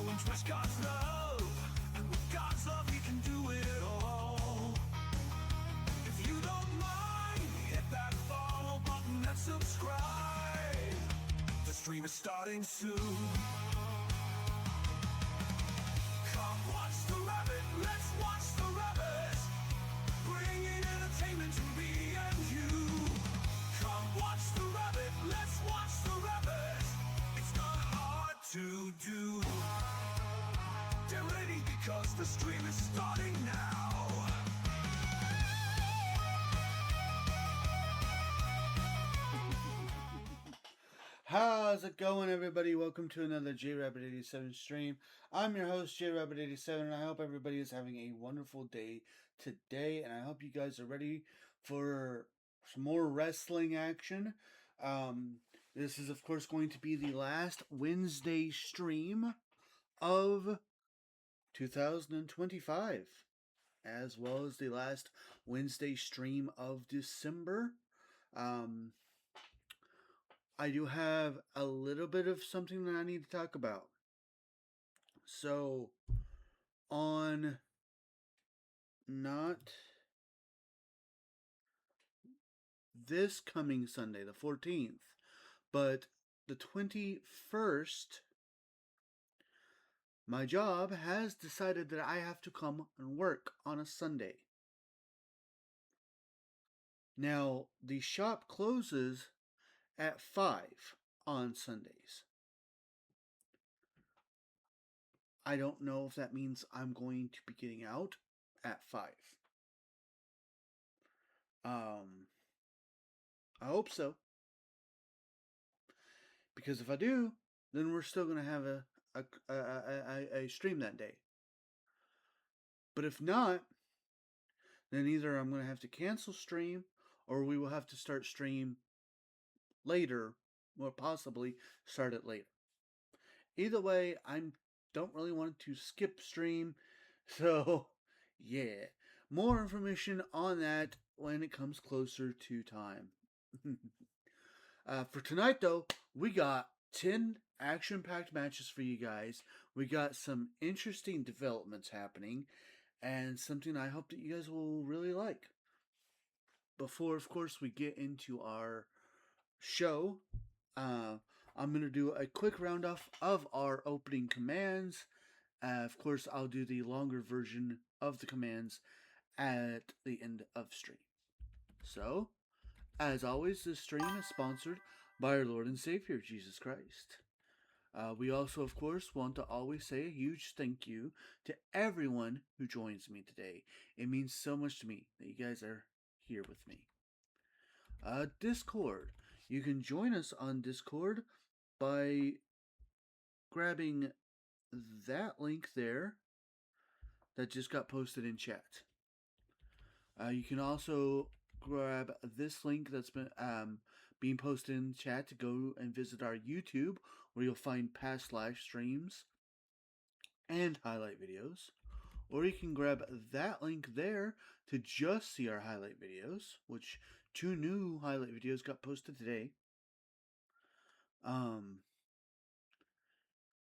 and trust God's love. And with God's love, we can do it all. If you don't mind, hit that follow button and subscribe. The stream is starting soon. Come watch the rabbit, let's watch the rabbit, bringing entertainment to me and you. Come watch the rabbit, let's watch the rabbit, it's not hard to do. Get ready because the stream is starting now. How's it going, everybody? Welcome to another JRabbit87 stream. I'm your host, JRabbit87, and I hope everybody is having a wonderful day today, and I hope you guys are ready for some more wrestling action. This is, of course, going to be the last Wednesday stream of 2025, as well as the last Wednesday stream of December. I do have a little bit of something that I need to talk about. So, on not this coming Sunday, the 14th, but the 21st, my job has decided that I have to come and work on a Sunday. Now, the shop closes at 5 on Sundays. I don't know if that means I'm going to be getting out at 5. I hope so. Because if I do, then we're still going to have a stream that day. But if not, then either I'm going to have to cancel stream, or we will have to start stream later, or possibly start it later. Either way, I don't really want to skip stream, so yeah. More information on that when it comes closer to time. For tonight, though, we got 10 action-packed matches for you guys. We got some interesting developments happening, and something I hope that you guys will really like. Before, of course, we get into our show, I'm going to do a quick round-off of our opening commands. Of course, I'll do the longer version of the commands at the end of stream. So, as always, this stream is sponsored by our Lord and Savior, Jesus Christ. We also, of course, want to always say a huge thank you to everyone who joins me today. It means so much to me that you guys are here with me. Discord. You can join us on Discord by grabbing that link there that just got posted in chat. You can also grab this link that's been being posted in chat to go and visit our YouTube, where you'll find past live streams and highlight videos. Or you can grab that link there to just see our highlight videos, which 2 new highlight videos got posted today. And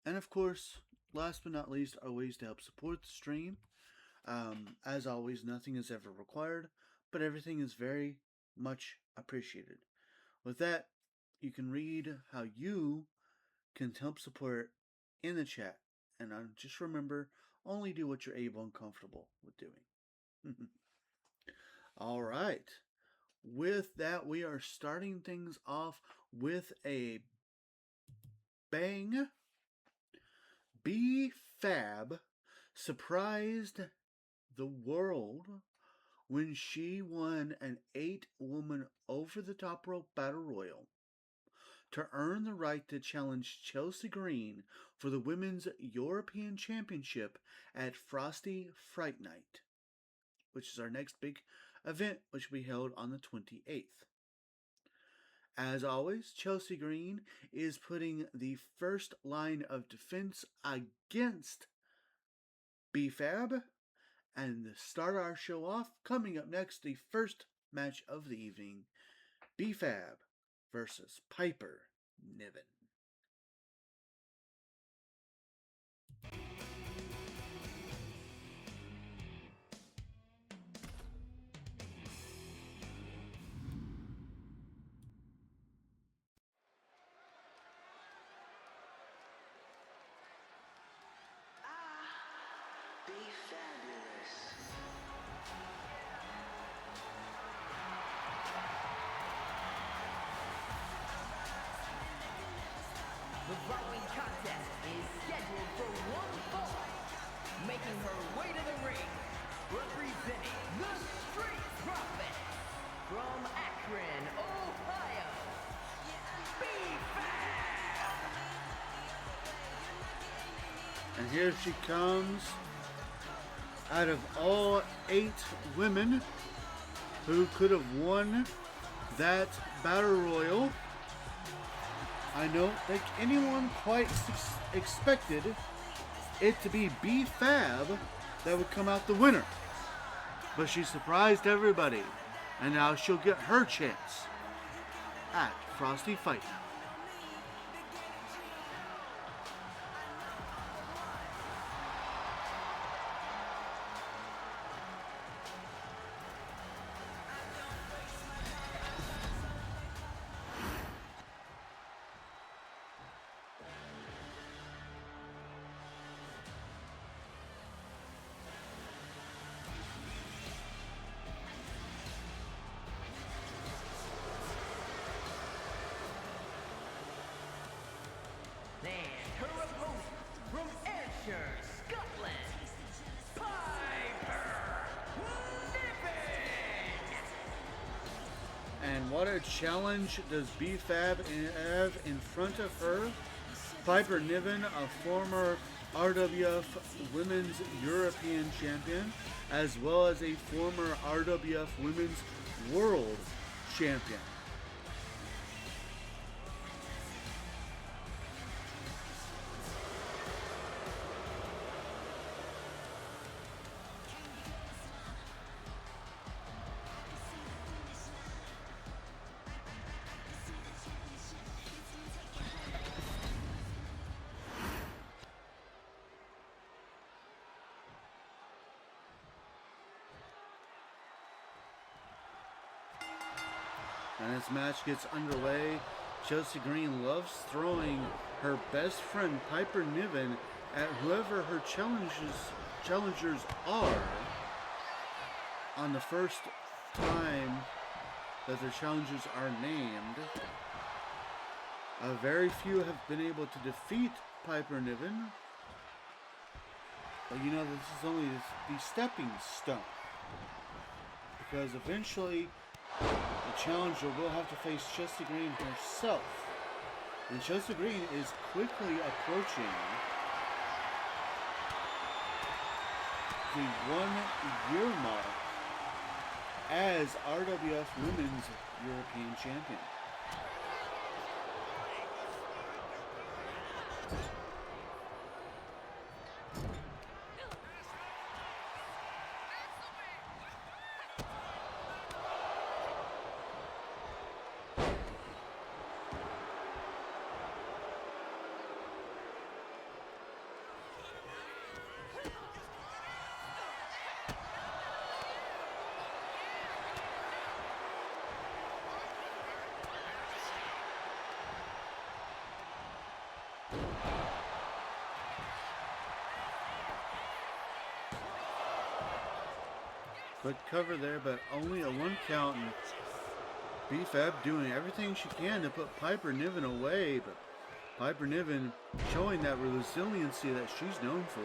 of course, last but not least, are ways to help support the stream. As always, nothing is ever required, but everything is very much appreciated. With that, you can read how you can help support in the chat. And just remember, only do what you're able and comfortable with doing. All right. With that, we are starting things off with a bang. B-Fab surprised the world when she won an 8-woman over-the-top rope battle royal to earn the right to challenge Chelsea Green for the Women's European Championship at Frosty Fright Night, which is our next big event, which will be held on the 28th. As always, Chelsea Green is putting the first line of defense against B-Fab. And to start our show off, coming up next, the first match of the evening, B-Fab versus Piper Niven. The following contest is scheduled for one fall. Making her way to the ring, representing the Street Profits from Akron, Ohio, B-Fab. And here she comes. Out of all 8 women who could have won that Battle Royal, I don't think anyone quite expected it to be B-Fab that would come out the winner. But she surprised everybody, and now she'll get her chance at Frosty Fight Night. And her opponent from Ayrshire, Scotland, Piper Niven. And what a challenge does B-Fab have in front of her? Piper Niven, a former RWF Women's European Champion, as well as a former RWF Women's World Champion. And this match gets underway. Chelsea Green loves throwing her best friend Piper Niven at whoever her challengers are on the first time that their challengers are named. Very few have been able to defeat Piper Niven. But you know, this is only the stepping stone. Because eventually the challenger will have to face Chelsea Green herself. And Chelsea Green is quickly approaching the 1-year mark as RWF Women's European Champion. Quick cover there, but only a 1 count. And B-Fab doing everything she can to put Piper Niven away, but Piper Niven showing that resiliency that she's known for.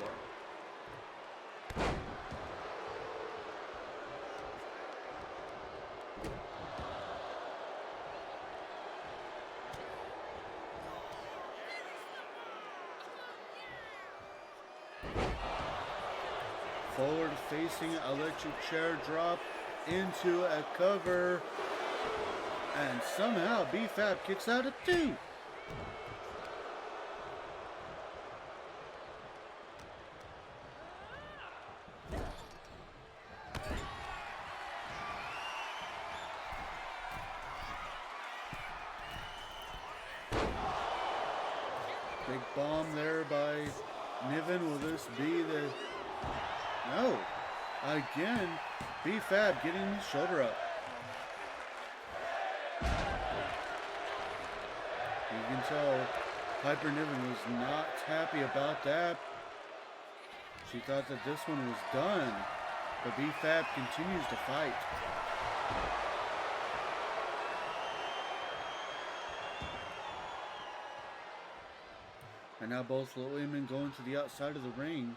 Forward facing electric chair drop into a cover. And somehow B-Fab kicks out at 2. Big bomb there by Niven. Will this be the... No. Again, B-Fab getting his shoulder up. You can tell Piper Niven was not happy about that. She thought that this one was done, but B-Fab continues to fight. And now both women going to the outside of the ring.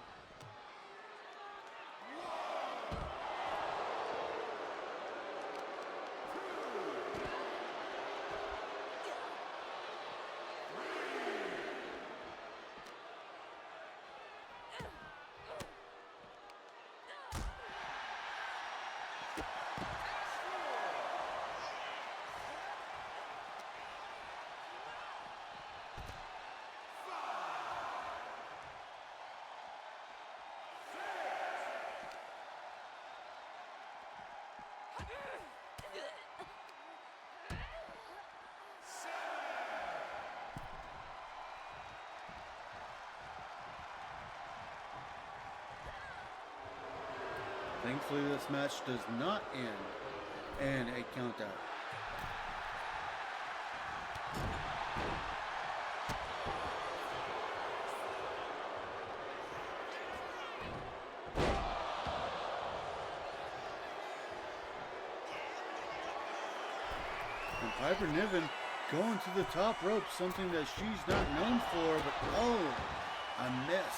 Thankfully, this match does not end in a countout. And Piper Niven going to the top rope, something that she's not known for, but oh, a miss.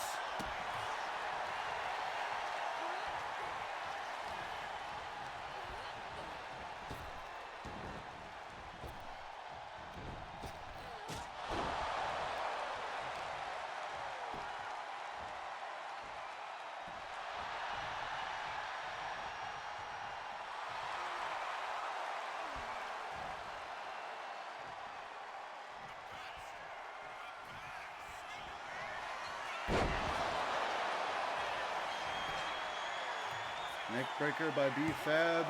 Neckbreaker by B-Fab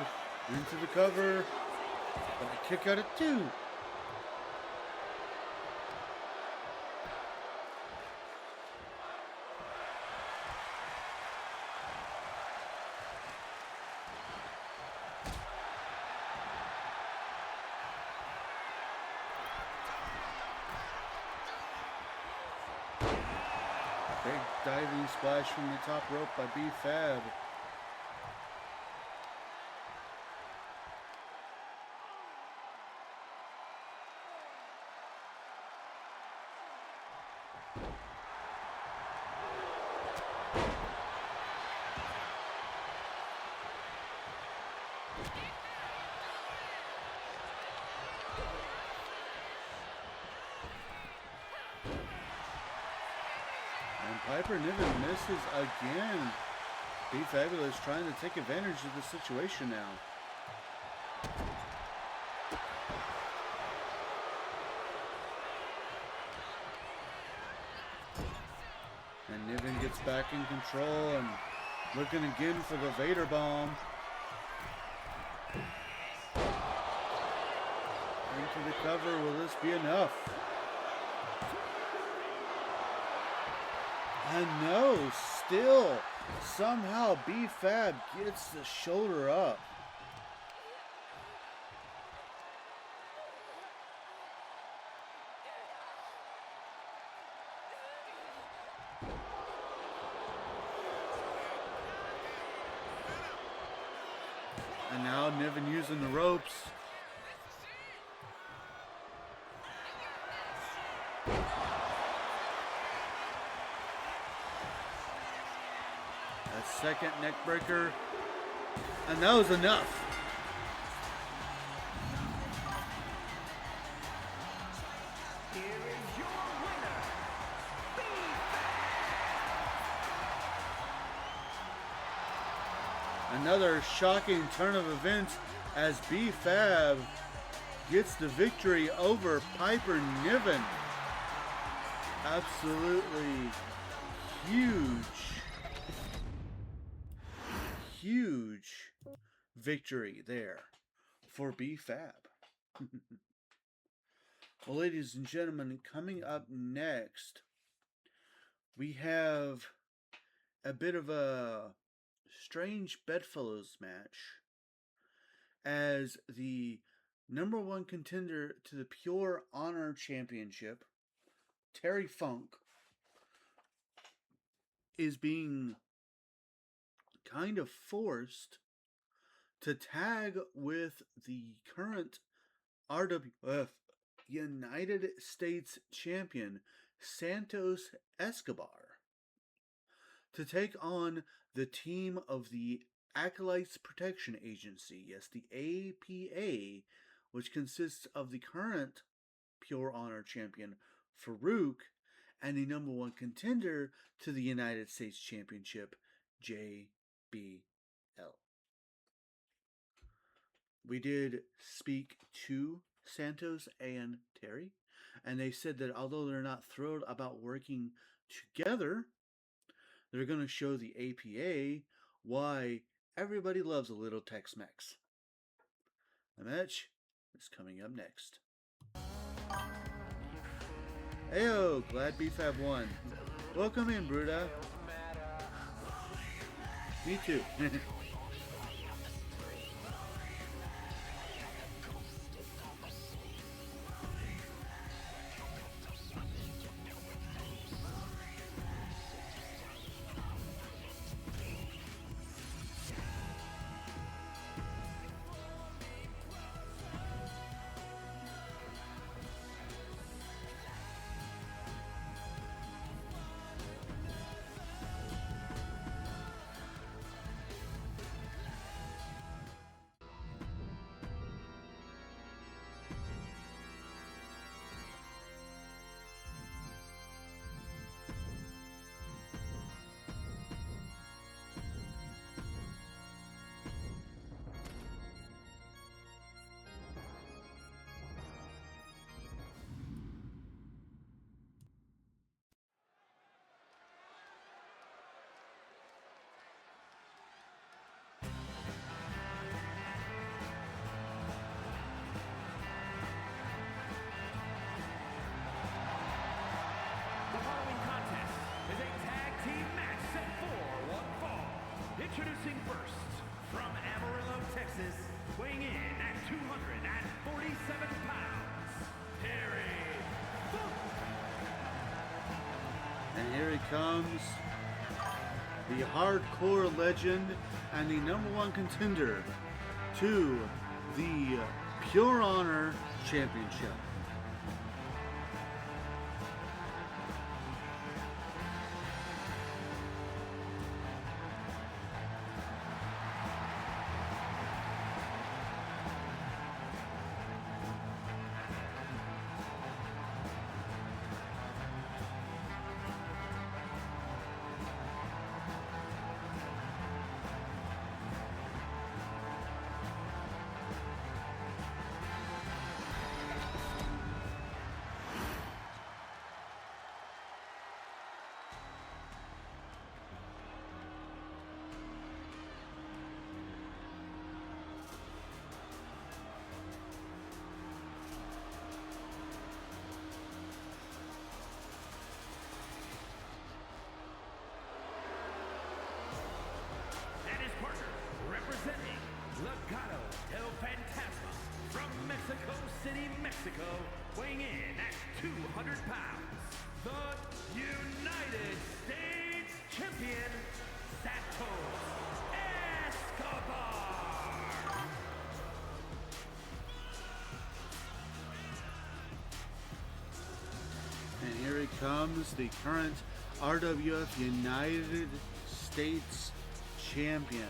into the cover, but a kick out at 2. Big diving splash from the top rope by B-Fab. Piper Niven misses again. Be Fabulous trying to take advantage of the situation now. And Niven gets back in control and looking again for the Vader bomb. Into the cover. Will this be enough? And no, still, somehow B-Fab gets the shoulder up. And now Niven using the ropes. Second neck breaker, and that was enough. Here is your winner, Another shocking turn of events as B-Fab gets the victory over Piper Niven. Absolutely huge victory there for B-Fab. Well, ladies and gentlemen, coming up next, we have a bit of a strange bedfellows match as the number 1 contender to the Pure Honor Championship, Terry Funk, is being kind of forced to tag with the current RWF United States champion Santos Escobar to take on the team of the Acolytes Protection Agency, yes, the APA, which consists of the current Pure Honor champion Farouk and the number one contender to the United States Championship, JBL. We did speak to Santos and Terry, and they said that although they're not thrilled about working together, they're going to show the APA why everybody loves a little Tex-Mex. The match is coming up next. Heyo, glad BFAB won. Welcome in, Bruda. Me too. The following contest is a tag team match set for one fall. Introducing first, from Amarillo, Texas, weighing in at 247 pounds, Terry Funk. And here he comes, the hardcore legend and the number one contender to the Pure Honor Championship. And his partner, representing Legado del Fantasma from Mexico City, Mexico, weighing in at 200 pounds, the United States Champion, Santos Escobar. And here he comes, the current RWF United States Champion,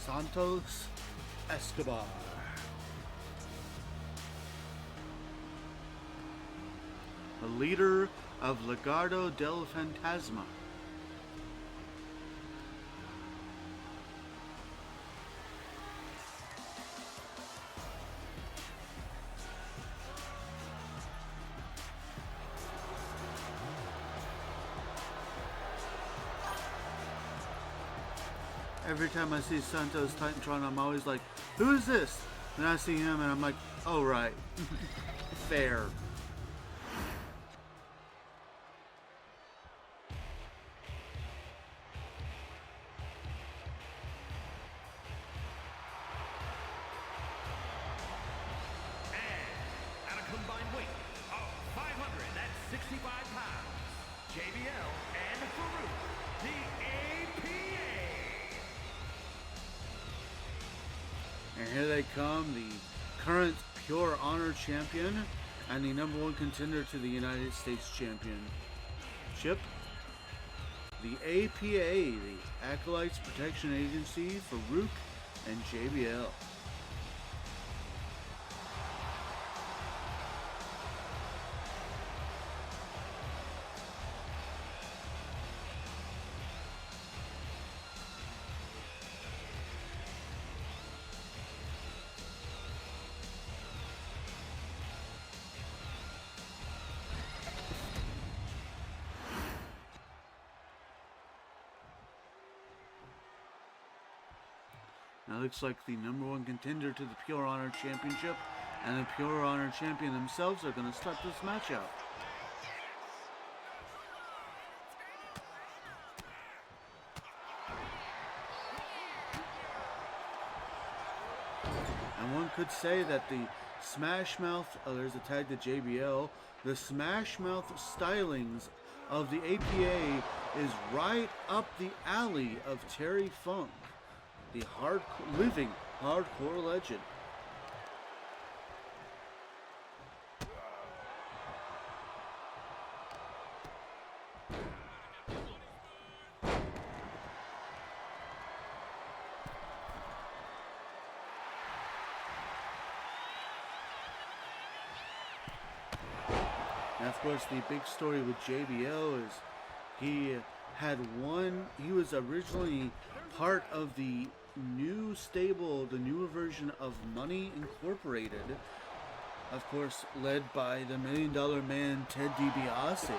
Santos Escobar. The leader of Legado del Fantasma. Every time I see Santos Titantron, I'm always like, who is this? And I see him and I'm like, oh right, fair. And at a combined weight of 565 pounds, JBL and Farouk, the APA. here they come, the current Pure Honor champion and the #1 contender to the United States Championship. The APA, the Acolytes Protection Agency, Farouk and JBL. Now looks like the #1 contender to the Pure Honor Championship and the Pure Honor Champion themselves are going to start this match out. And one could say that the Smash Mouth, there's a tag to JBL, the Smash Mouth stylings of the APA is right up the alley of Terry Funk, the living hardcore legend. And of course, the big story with JBL is he was originally part of the new stable, the newer version of Money Incorporated, of course led by the $1 Million Man Ted DiBiase.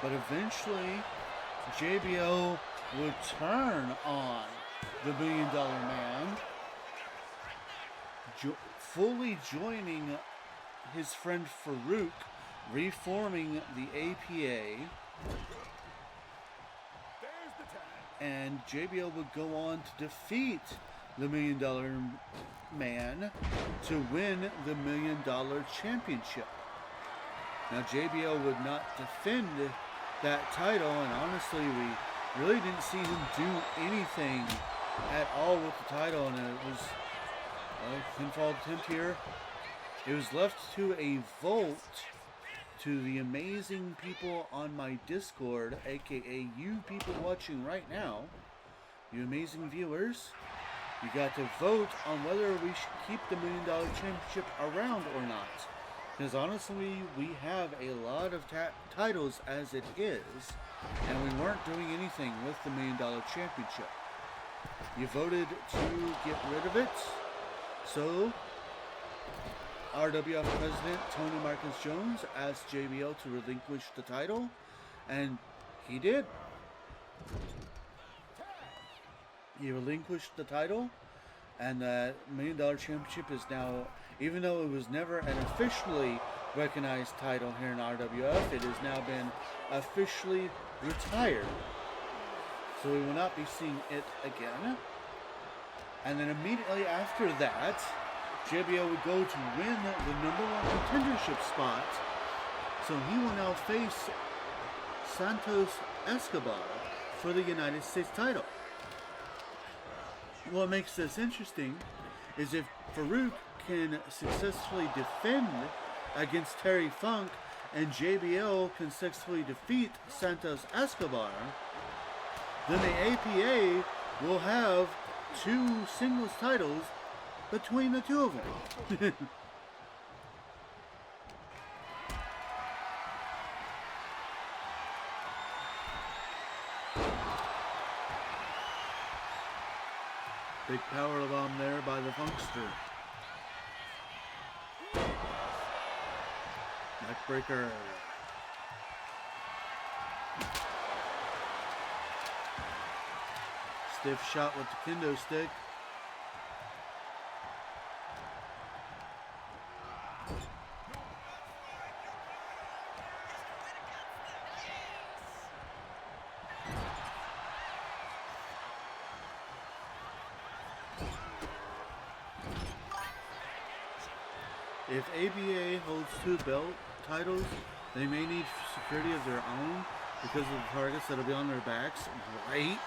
But eventually JBL would turn on the $1 Million Man, fully joining his friend Farouk, reforming the APA. And JBL would go on to defeat the $1 Million Man to win the $1 Million Championship. Now JBL would not defend that title, and honestly we really didn't see him do anything at all with the title, and it was a pinfall attempt here. It was left to a vote to the amazing people on my Discord, aka you people watching right now, you amazing viewers. You got to vote on whether we should keep the $1 Million Championship around or not. Because honestly, we have a lot of titles as it is, and we weren't doing anything with the $1 Million Championship. You voted to get rid of it, so RWF President Tony Marcus Jones asked JBL to relinquish the title, and he did. He relinquished the title, and the $1 Million Championship is now, even though it was never an officially recognized title here in RWF, it has now been officially retired. So we will not be seeing it again. And then immediately after that, JBL would go to win the #1 contendership spot. So he will now face Santos Escobar for the United States title. What makes this interesting is if Farouk can successfully defend against Terry Funk and JBL can successfully defeat Santos Escobar, then the APA will have 2 singles titles between the two of them. Big power bomb there by the Funkster. Neckbreaker. Stiff shot with the kendo stick. If ABA holds 2 belt titles, they may need security of their own because of the targets that'll be on their backs, right?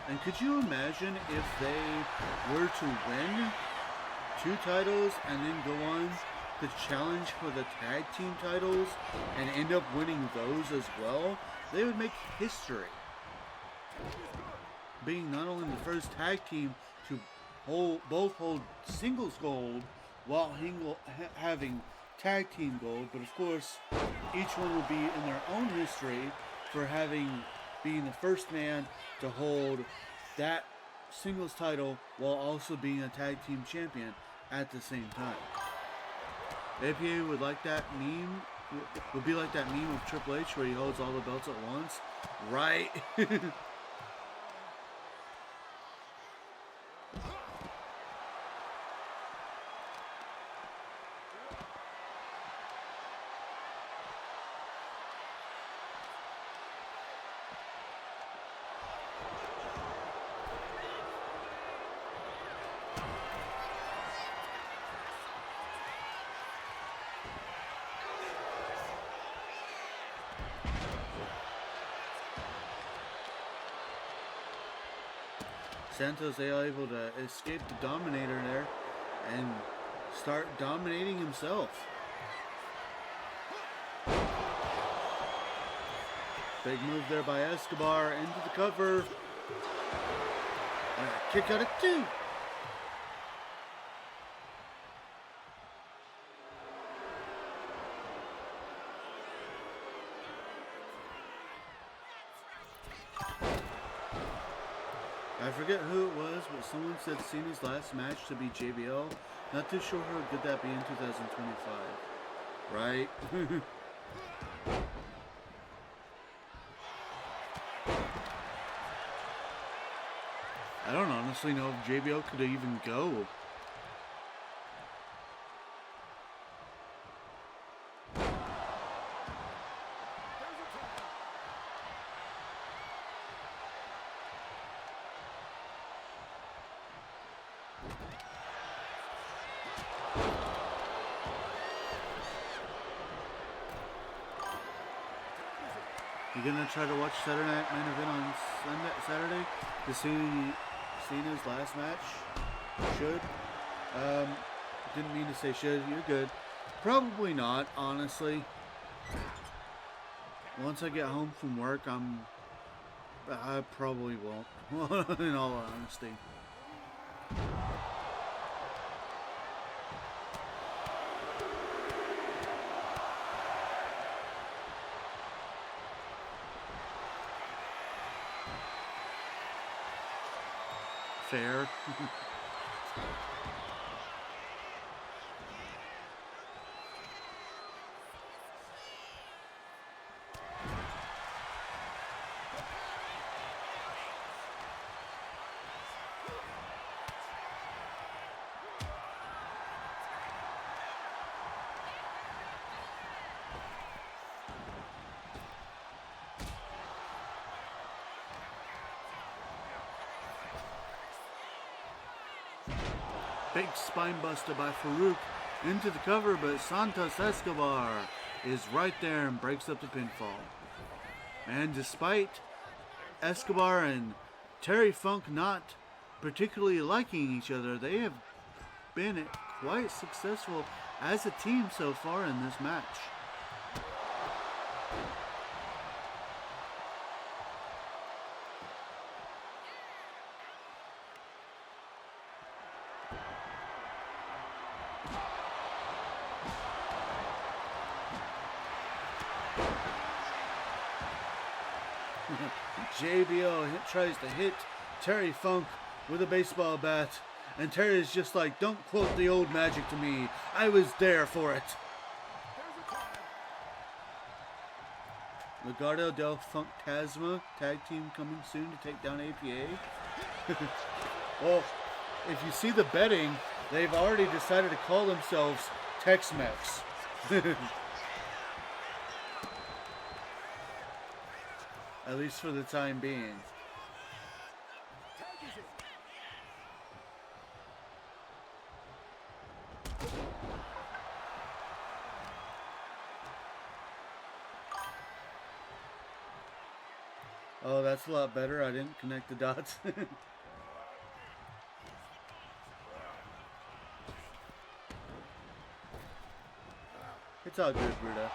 And could you imagine if they were to win 2 titles and then go on to challenge for the tag team titles and end up winning those as well? They would make history. Being not only the first tag team to both hold singles gold while having tag team gold, but of course each one will be in their own history for being the first man to hold that singles title while also being a tag team champion at the same time. APA would like that meme, would be like that meme of Triple H where he holds all the belts at once, right? Santos able to escape the Dominator there and start dominating himself. Big move there by Escobar into the cover. And a kick out at 2. I forget who it was, but someone said Cena's last match to be JBL. Not too sure how good that be in 2025. Right? I don't honestly know if JBL could even go. You gonna try to watch Saturday Night Main Event on Saturday to see Cena's last match? Should. Didn't mean to say should. You're good. Probably not, honestly. Once I get home from work, I probably won't. In all honesty. Fair. Big spine buster by Farouk into the cover, but Santos Escobar is right there and breaks up the pinfall. And despite Escobar and Terry Funk not particularly liking each other, they have been quite successful as a team so far in this match. JBL tries to hit Terry Funk with a baseball bat, and Terry is just like, don't quote the old magic to me. I was there for it. Legado del Fantasma tag team coming soon to take down APA. Well, if you see the betting, they've already decided to call themselves Tex-Mex. At least for the time being. Oh, that's a lot better. I didn't connect the dots. It's all good, Ruda.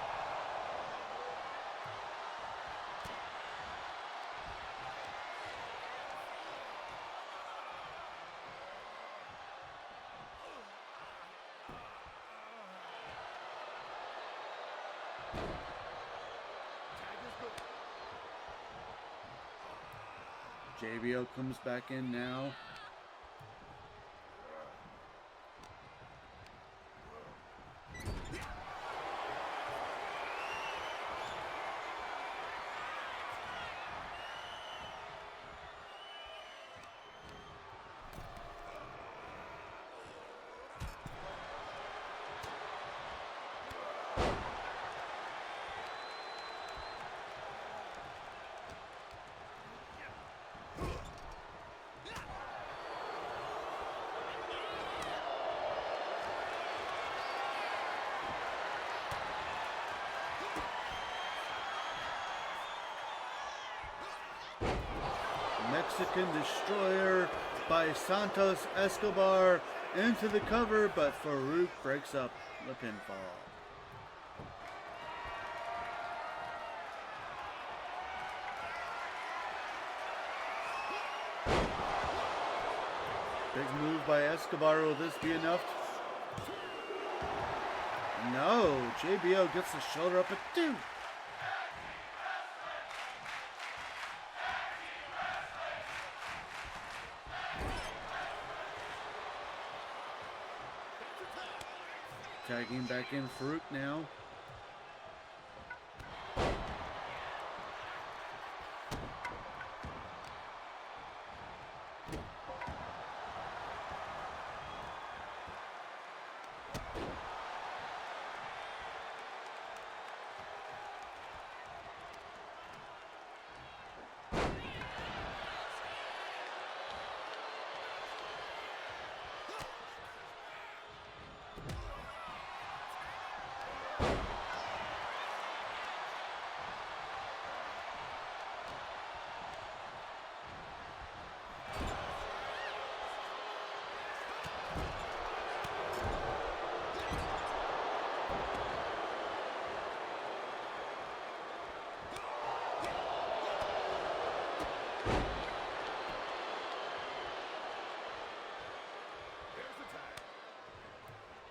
JBO comes back in now. Mexican Destroyer by Santos Escobar into the cover, but Farouk breaks up the pinfall. Big move by Escobar. Will this be enough? No, JBO gets the shoulder up at 2. Tagging back in Farouk now.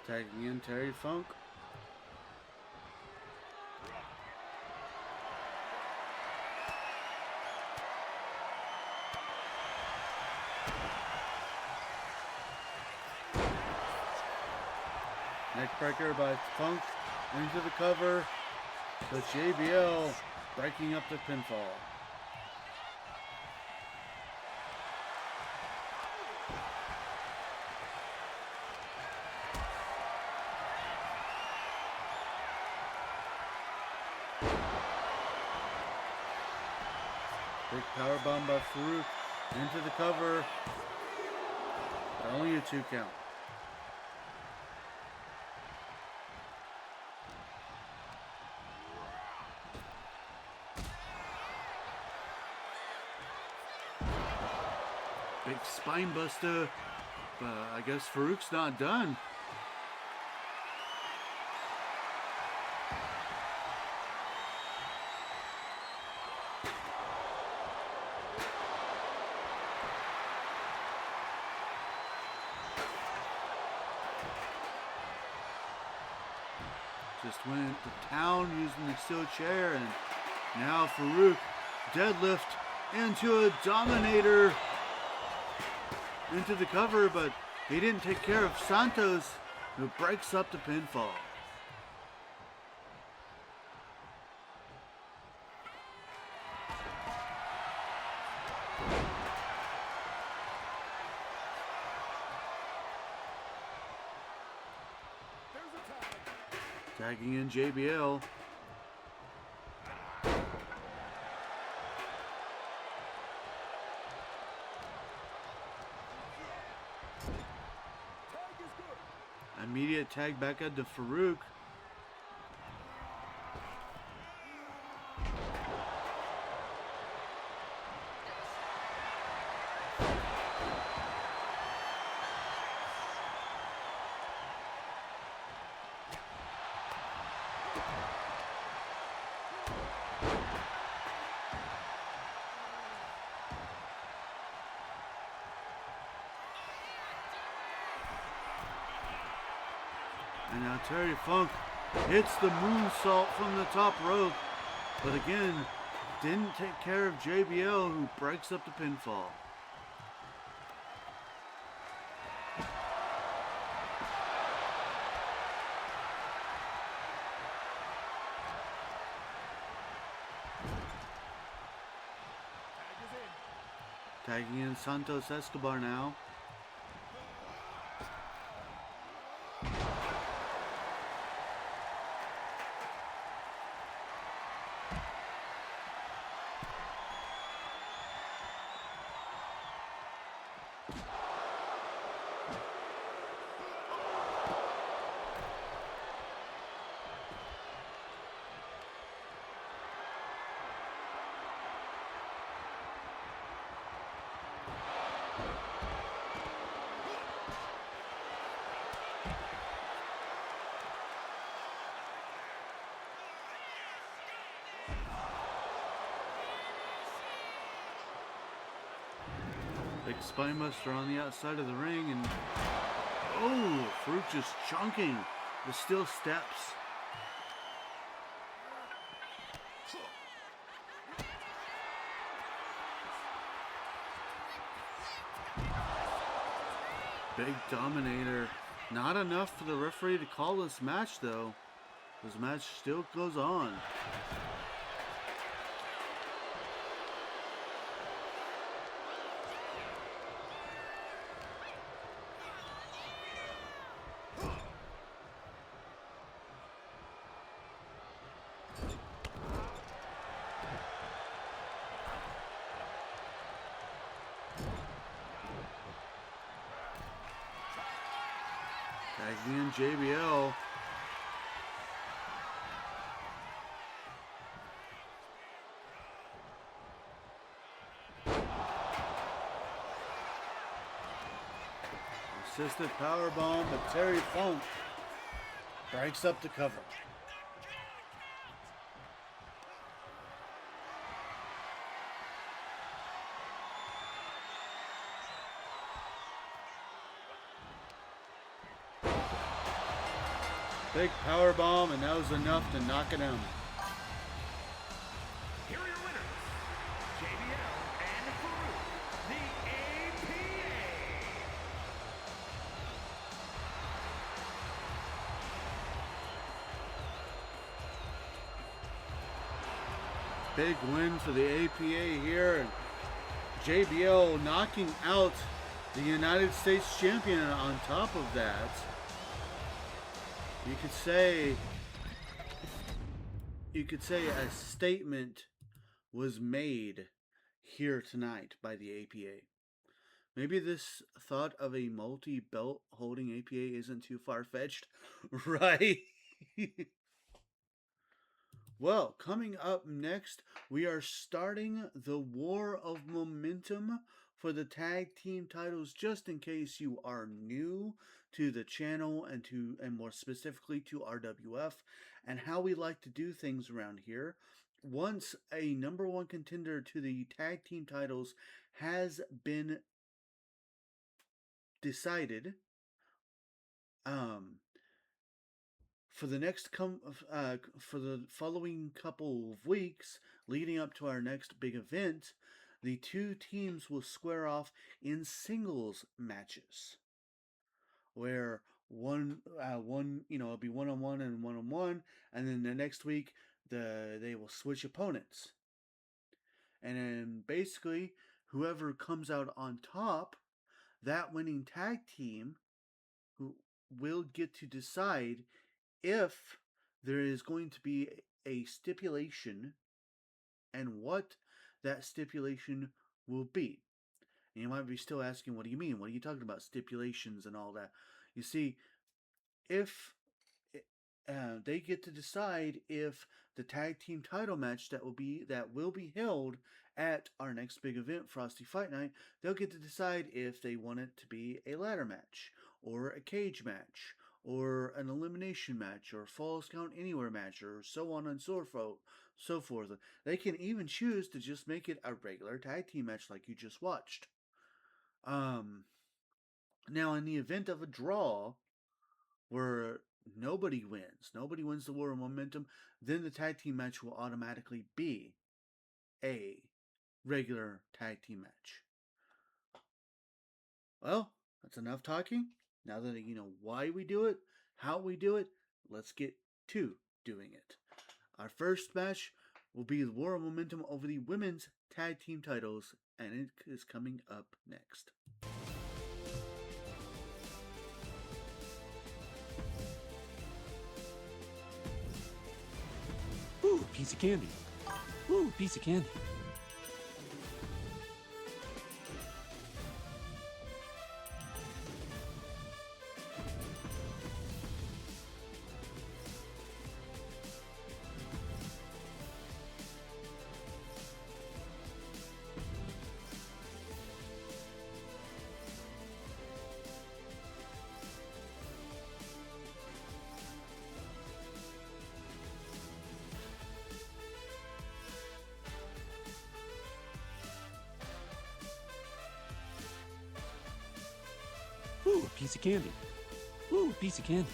Tagging in Terry Funk. Neckbreaker by Funk into the cover. So JBL breaking up the pinfall. Big powerbomb by Farouk into the cover. But only a 2 count. Big spine buster. But I guess Farouk's not done. Just went to town using the steel chair, and now Farouk deadlift into a Dominator into the cover, but he didn't take care of Santos, who breaks up the pinfall. Tagging in JBL. Immediate tag back out to Farouk. And now Terry Funk hits the moonsault from the top rope, but again, didn't take care of JBL, who breaks up the pinfall. Tagging in Santos Escobar now. Big spinebuster on the outside of the ring, and oh, Fruit just chunking the steel steps. Big Dominator. Not enough for the referee to call this match, though. This match still goes on. Tagging in JBL. Assisted powerbomb, but Terry Funk breaks up the cover. Big power bomb, and that was enough to knock it down. Here are your winners, JBL and Farouk, the APA. Big win for the APA here. And JBL knocking out the United States champion. On top of that, you could say a statement was made here tonight by the APA. Maybe this thought of a multi-belt holding APA isn't too far-fetched, right? Well, coming up next, we are starting the War of Momentum for the tag team titles, just in case you are new to the channel and more specifically to RWF and how we like to do things around here. Once a number one contender to the tag team titles has been decided, for the following couple of weeks leading up to our next big event, the two teams will square off in singles matches, where it'll be 1-on-1 and 1-on-1, and then the next week they will switch opponents, and then basically whoever comes out on top, that winning tag team who will get to decide if there is going to be a stipulation and what that stipulation will be. And you might be still asking, what do you mean? What are you talking about? Stipulations and all that. You see, if they get to decide if the tag team title match that will be held at our next big event, Frosty Fight Night, they'll get to decide if they want it to be a ladder match or a cage match or an elimination match or a Falls Count Anywhere match or so on and so forth. They can even choose to just make it a regular tag team match like you just watched. Now, in the event of a draw, where nobody wins. Nobody wins the War of Momentum. Then the tag team match will automatically be a regular tag team match. Well, that's enough talking. Now that you know why we do it, how we do it, let's get to doing it. Our first match will be the War of Momentum over the women's tag team titles, and it is coming up next. Ooh, piece of candy. Ooh, piece of candy. Ooh, piece of candy. Ooh, piece of candy.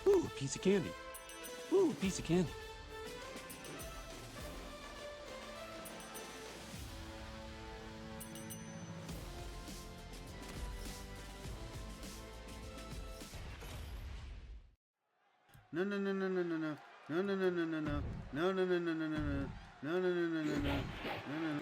Ooh, piece of candy. Ooh, piece of candy. No, no, no, no, no, no, no. No, no, no, no, no, no. No, no, no, no, no, no, no. No, no, no, no, no, no. No, no.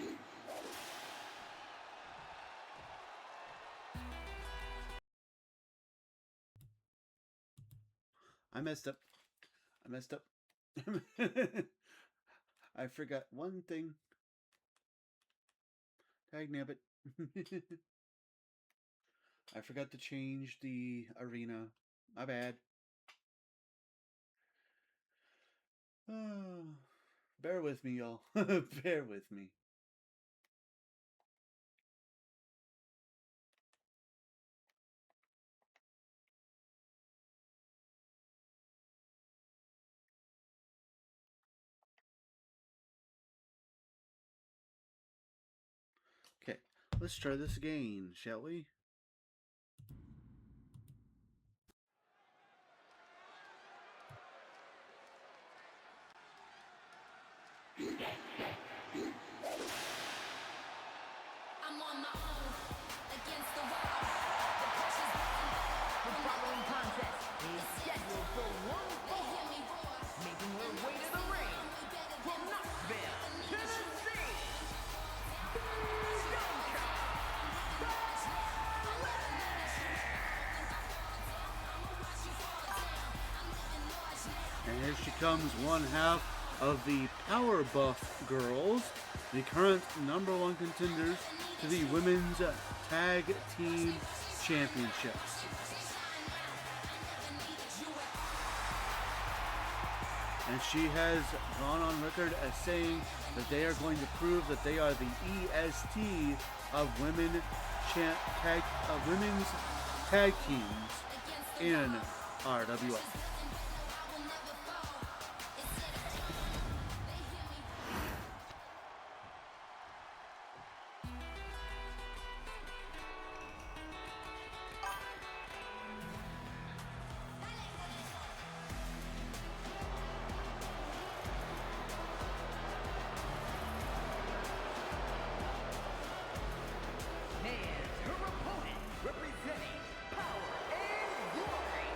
I messed up. I messed up. I forgot one thing. Tag nabbit. I forgot to change the arena. My bad. Oh, bear with me, y'all. Bear with me. Okay, let's try this again, shall we? I'm on my own, against the wall. The pressure's building. The following contest is scheduled for one They fall. hear me roar. Making her way to the ring from Knoxville, Tennessee. And here she comes, one half of the Power Buff Girls, the current #1 contenders to the Women's Tag Team Championships. And she has gone on record as saying that they are going to prove that they are the EST of women's tag teams in RWA. And her opponent, representing Power and Glory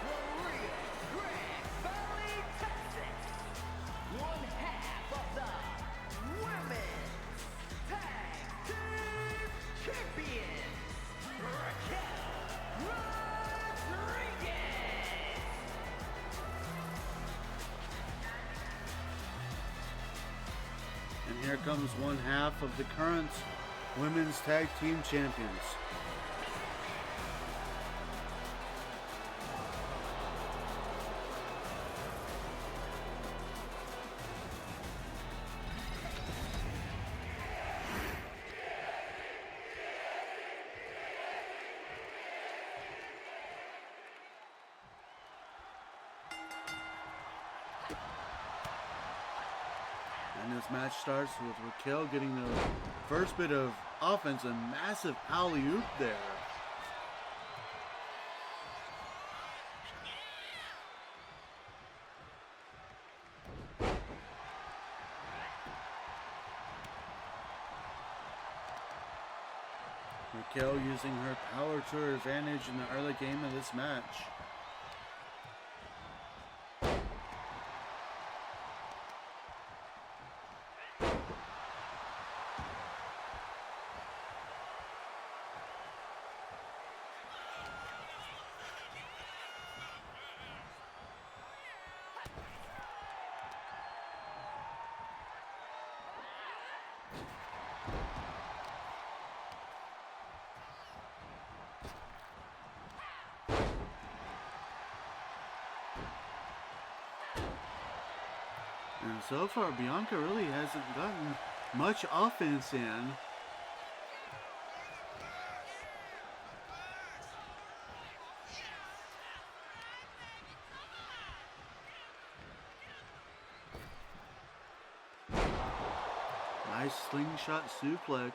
from Rio Grande Valley, Texas. One half of the Women's Tag Team Champions, Raquel Rodriguez. And here comes one half of the current Women's Tag Team Champions. And this match starts with Raquel getting the first bit of offense, a massive alley-oop there. Raquel using her power to her advantage in the early game of this match. And so far, Bianca really hasn't gotten much offense in. Nice slingshot suplex.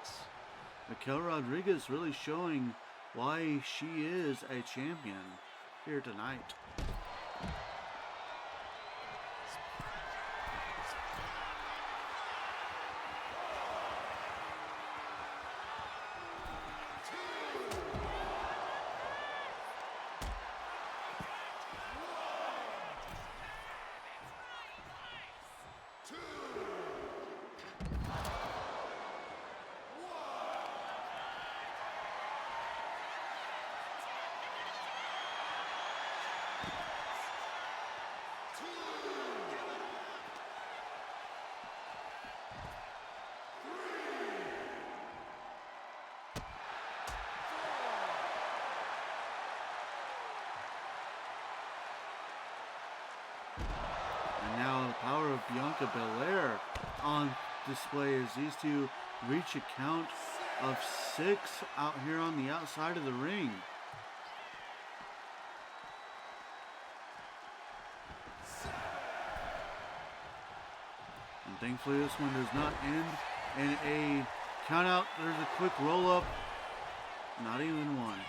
Raquel Rodriguez really showing why she is a champion here tonight. And now the power of Bianca Belair on display as these two reach a count of 6 out here on the outside of the ring. And thankfully this one does not end in a count out. There's a quick roll up. Not even one.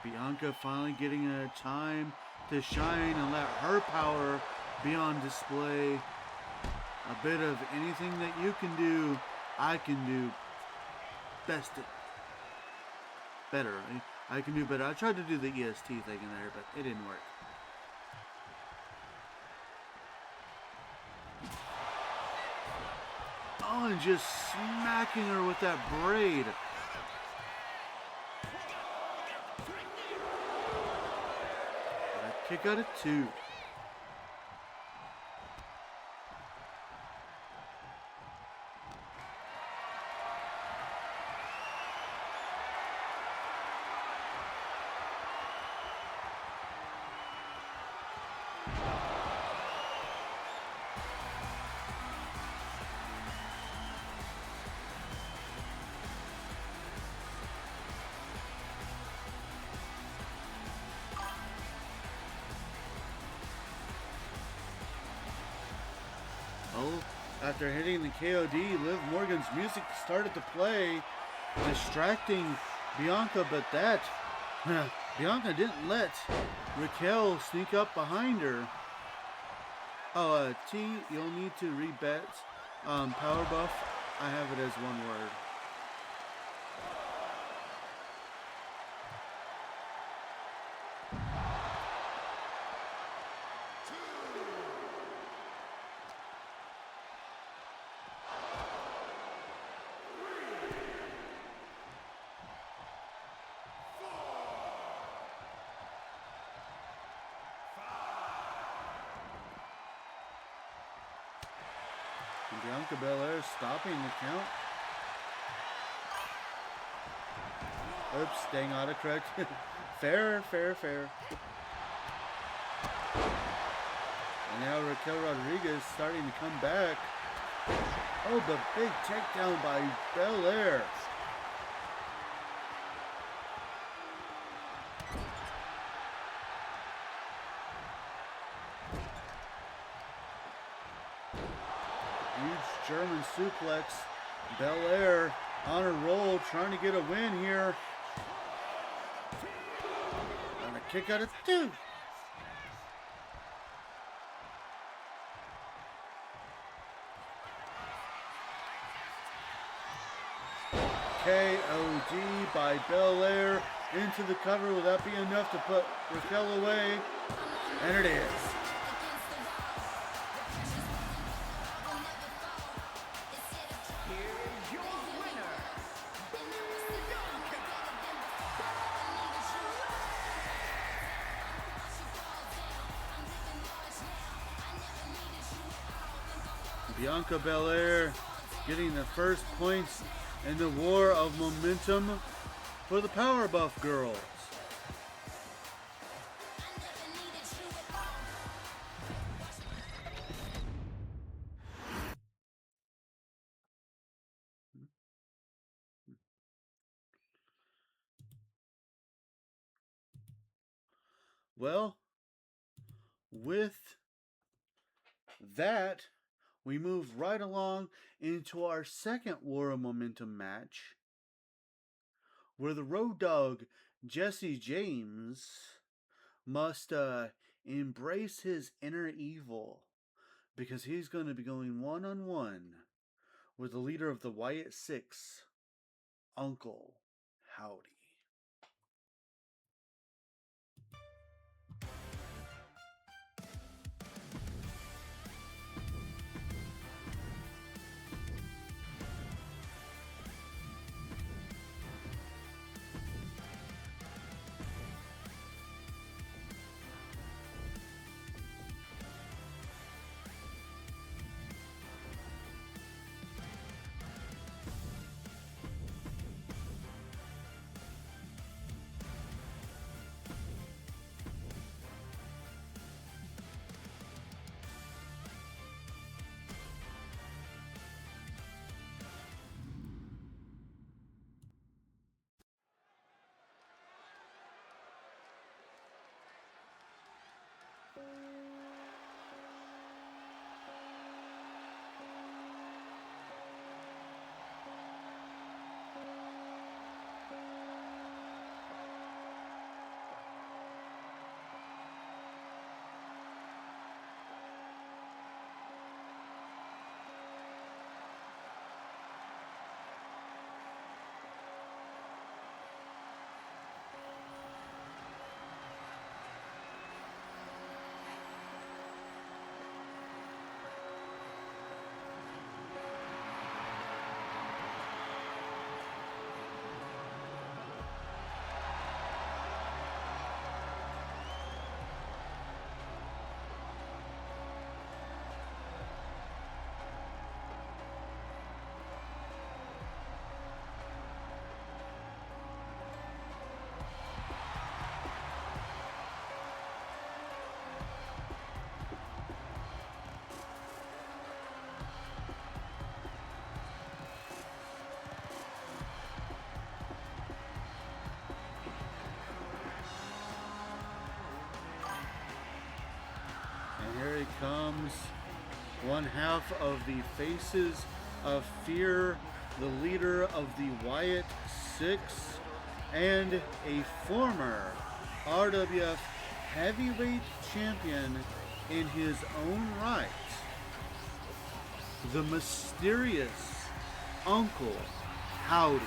Bianca finally getting a time to shine and let her power be on display. A bit of anything that you can do, I can do better. I can do better. I tried to do the EST thing in there, but it didn't work. Oh, and just smacking her with that braid. Kick out of 2. After hitting the KOD, Liv Morgan's music started to play, distracting Bianca, but Bianca didn't let Raquel sneak up behind her. Oh, T, you'll need to rebet Power Buff. I have it as one word. Bianca Belair stopping the count. Oops, dang autocorrect. Fair. And now Raquel Rodriguez starting to come back. Oh, the big takedown by Belair. German suplex. Belair on a roll, trying to get a win here. And a kick out of 2. KOD by Belair into the cover. Will that be enough to put Raquel away? And it is. Here is your winner, Bianca Belair getting the first points in the war of momentum for the Powerbuff Girls. Well, with that, we move right along into our second War of Momentum match, where the Road Dogg, Jesse James, must embrace his inner evil, because he's going to be going one-on-one with the leader of the Wyatt Six, Uncle Howdy. Here he comes, one half of the Faces of Fear, the leader of the Wyatt Six, and a former RWF Heavyweight Champion in his own right, the mysterious Uncle Howdy.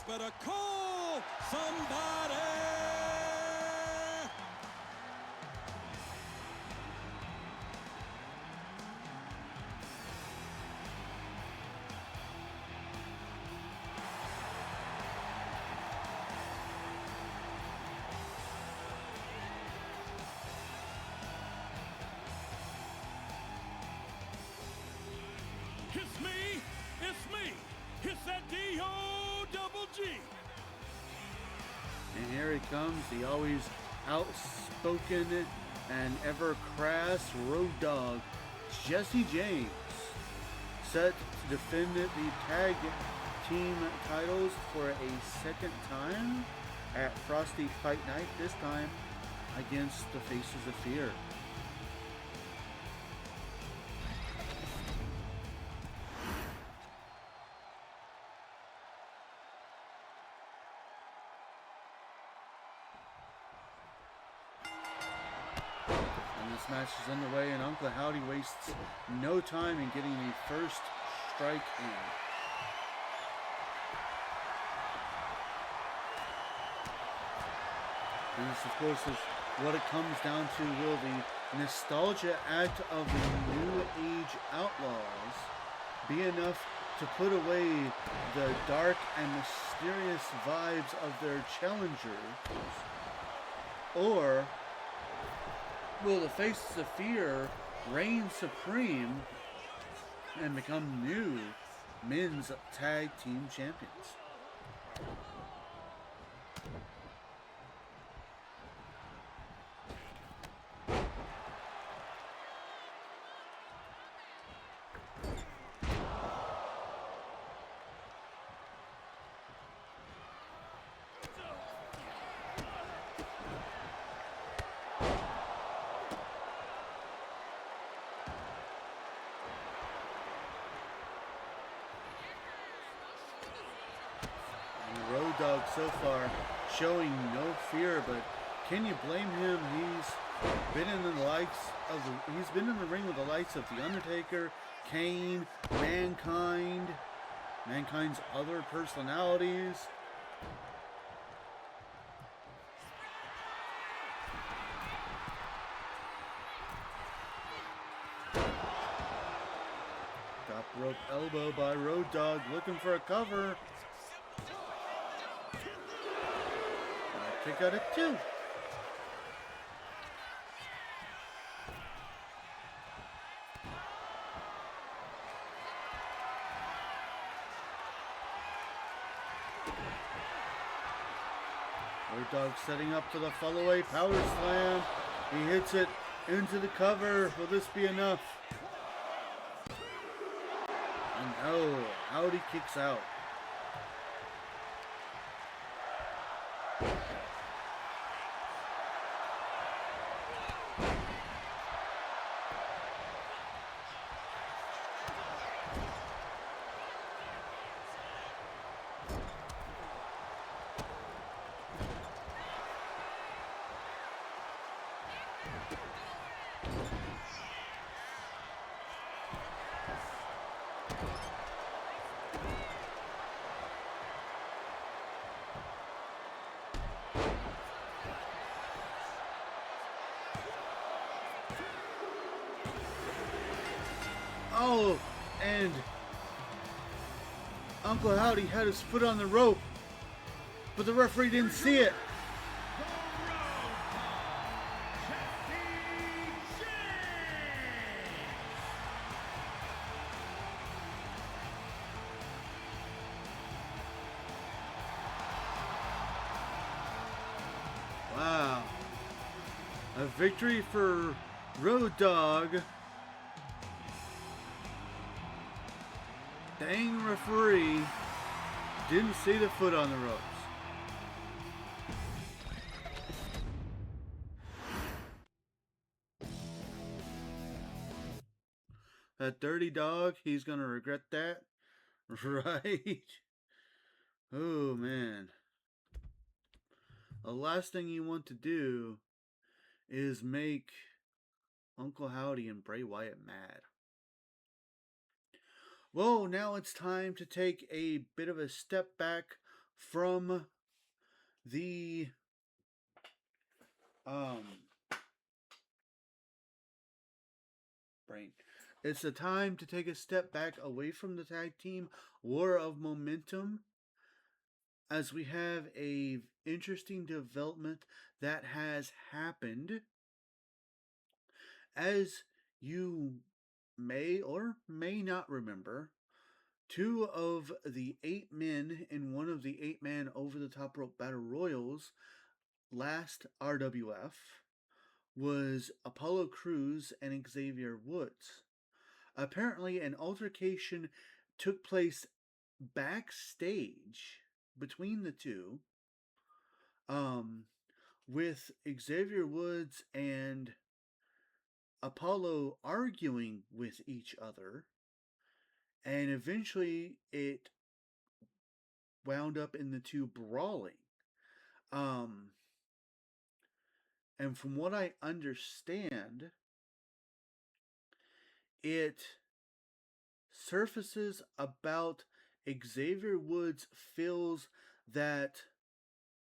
guys better call somebody. It's me, it's that D-O-double-G. And here he comes, the always outspoken and ever crass road dog, Jesse James, set to defend the tag team titles for a second time at Frosty Fight Night, this time against the Faces of Fear. This match is underway, and Uncle Howdy wastes no time in getting the first strike in. And this, of course, is what it comes down to. Will the nostalgia act of the New Age Outlaws be enough to put away the dark and mysterious vibes of their challengers? Or will the Faces of Fear reign supreme and become new men's tag team champions? Road Dogg so far showing no fear, but can you blame him? He's been in the ring with the likes of The Undertaker, Kane, Mankind's other personalities. Top rope elbow by Road Dogg, looking for a cover. Kick out at 2. Road Dogg setting up for the follow-away power slam. He hits it into the cover. Will this be enough? And oh, Howdy kicks out. Oh, and Uncle Howdy had his foot on the rope, but the referee didn't see it. Wow. A victory for Road Dogg. Dang referee didn't see the foot on the ropes. That dirty dog, he's gonna regret that. Right? Oh man. The last thing you want to do is make Uncle Howdy and Bray Wyatt mad. Well, now it's time to take a bit of a step back from the brain. It's a time to take a step back away from the tag team war of momentum, as we have a interesting development that has happened. As you may or may not remember, two of the 8 men in one of the 8-man over the top rope battle royals last RWF was Apollo Crews and Xavier Woods. Apparently, an altercation took place backstage between the two, with Xavier Woods and Apollo arguing with each other, and eventually it wound up in the two brawling. And from what I understand, it surfaces about Xavier Woods feels that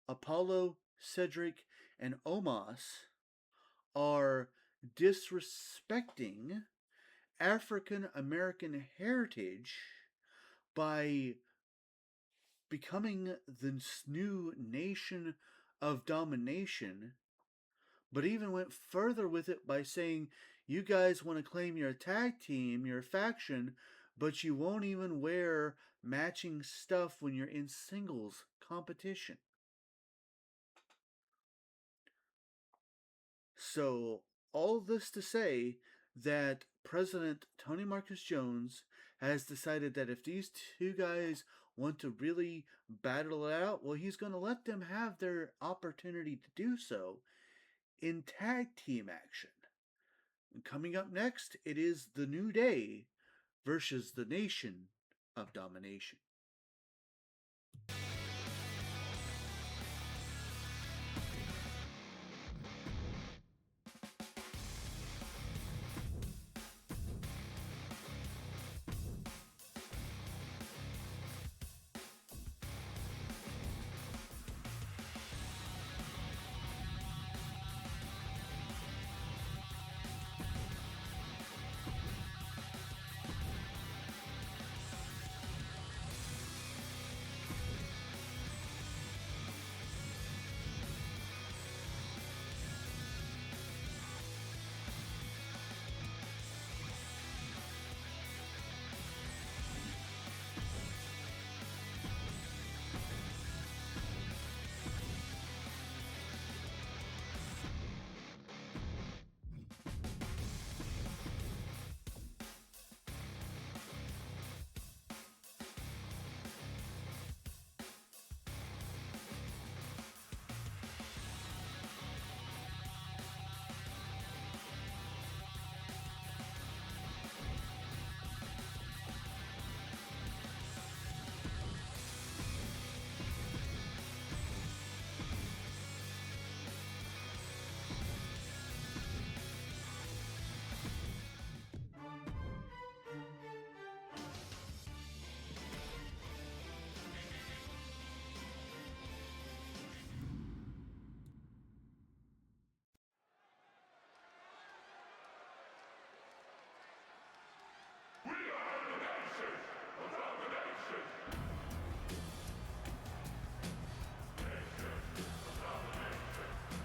Apollo, Cedric, and Omos are disrespecting African American heritage by becoming the new nation of domination, but even went further with it by saying, you guys want to claim you're a tag team, you're a faction, but you won't even wear matching stuff when you're in singles competition. So, all this to say that President Tony Marcus Jones has decided that if these two guys want to really battle it out, well, he's going to let them have their opportunity to do so in tag team action. And coming up next, it is The New Day versus the Nation of Domination.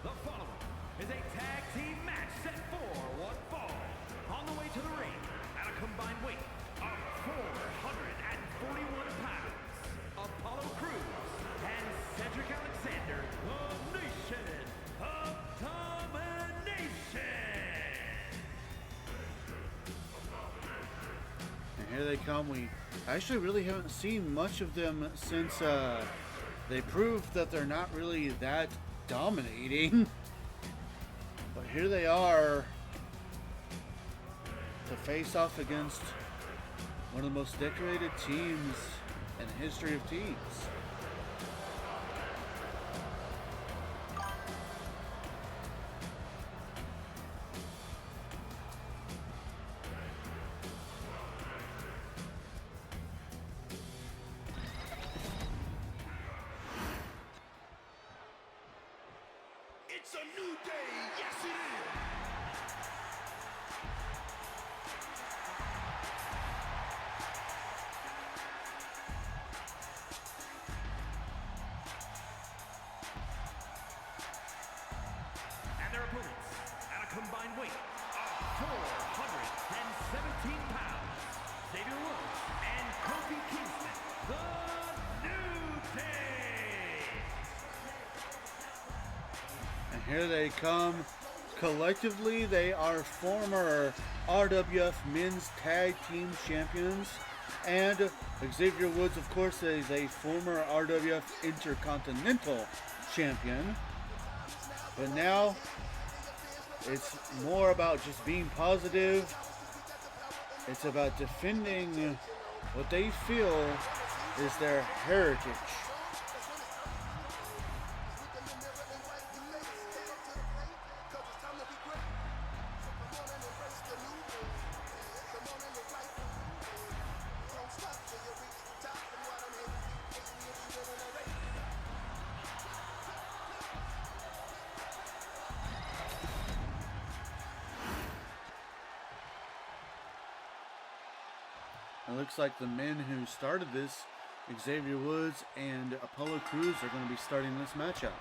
The following is a tag team match set for one fall. On the way to the ring at a combined weight of 441 pounds, Apollo Crews and Cedric Alexander, the Nation of Domination. And here they come. We actually really haven't seen much of them since they proved that they're not really that dominating. But here they are to face off against one of the most decorated teams in the history of teams. It's a new day. Yes, it is. And their opponents at a combined weight of 417 pounds, Xavier Woods and Kofi Kingston, the New Day. And here they come. Collectively, they are former RWF Men's Tag Team Champions. And Xavier Woods, of course, is a former RWF Intercontinental Champion. But now, it's more about just being positive. It's about defending what they feel is their heritage. It looks like the men who started this, Xavier Woods and Apollo Crews, are going to be starting this matchup.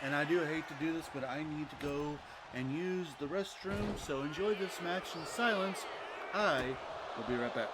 And I do hate to do this, but I need to go and use the restroom, so enjoy this match in silence. I will be right back.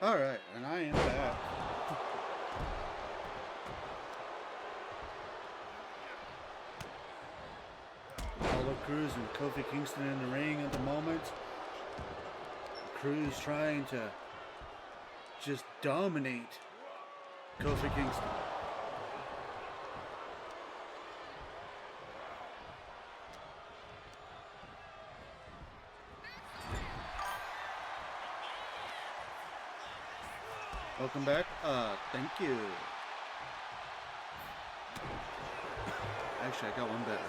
Alright, and I am back. Apollo Crews and Kofi Kingston in the ring at the moment. Crews trying to just dominate Kofi Kingston. Welcome back. Thank you. Actually, I got one better.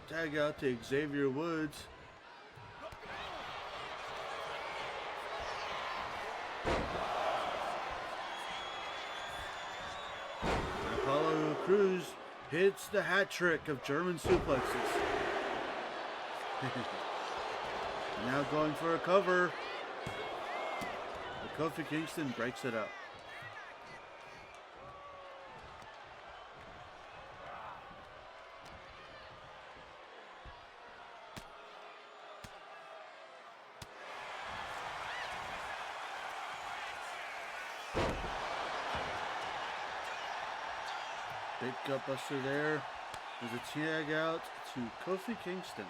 Tag out to Xavier Woods. Apollo Crews hits the hat trick of German suplexes. Now going for a cover. But Kofi Kingston breaks it up. Big gutbuster there. There's a tag out to Kofi Kingston.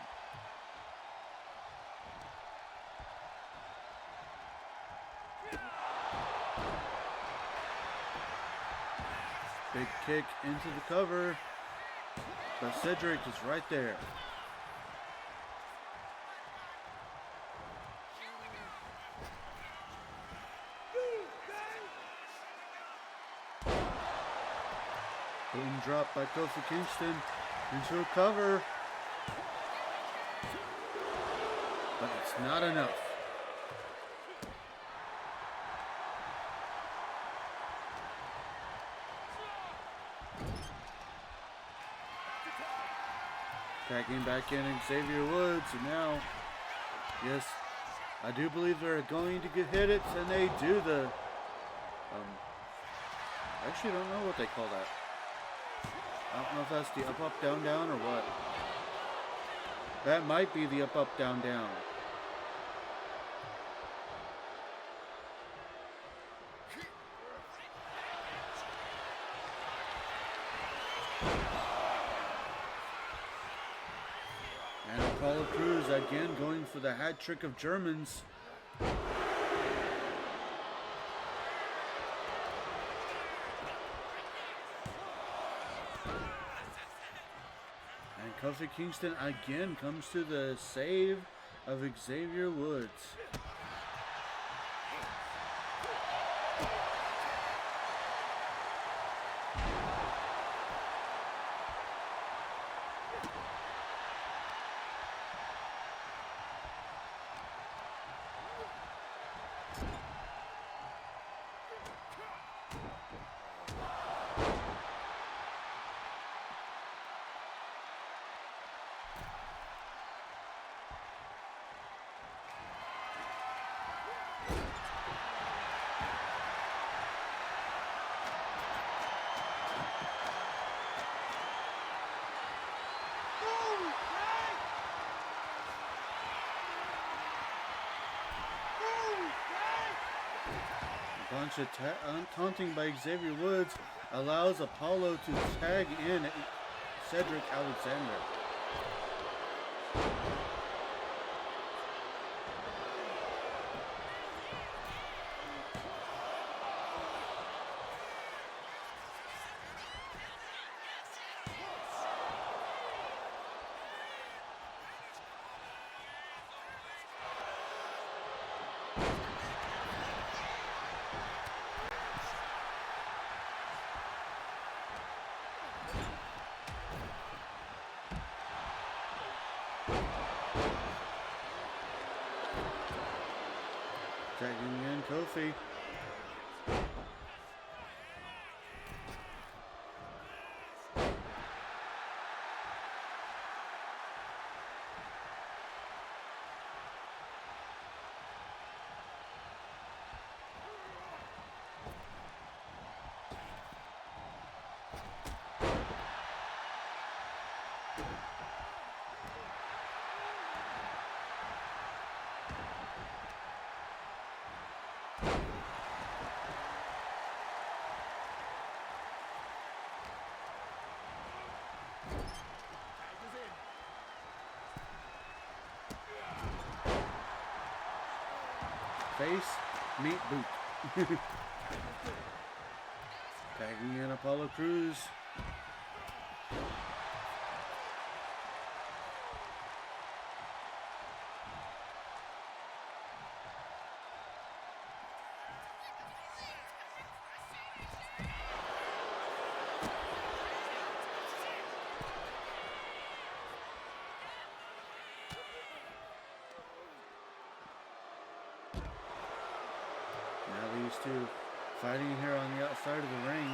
Big kick into the cover. But Cedric is right there. Boom drop by Kofi Kingston into a cover. But it's not enough. Tagging back in Xavier Woods, and now, yes, I do believe they're going to get hit it, and they do the, I actually don't know what they call that. I don't know if that's the up, up, down, down, or what. That might be the up, up, down, down. And Apollo Crews again going for the hat trick of Germans. And Kofi Kingston again comes to the save of Xavier Woods. A bunch of taunting by Xavier Woods allows Apollo to tag in Cedric Alexander. Tagging in Kofi. Face, meat, boot. Tagging in Apollo Crews. Now these two fighting here on the outside of the ring.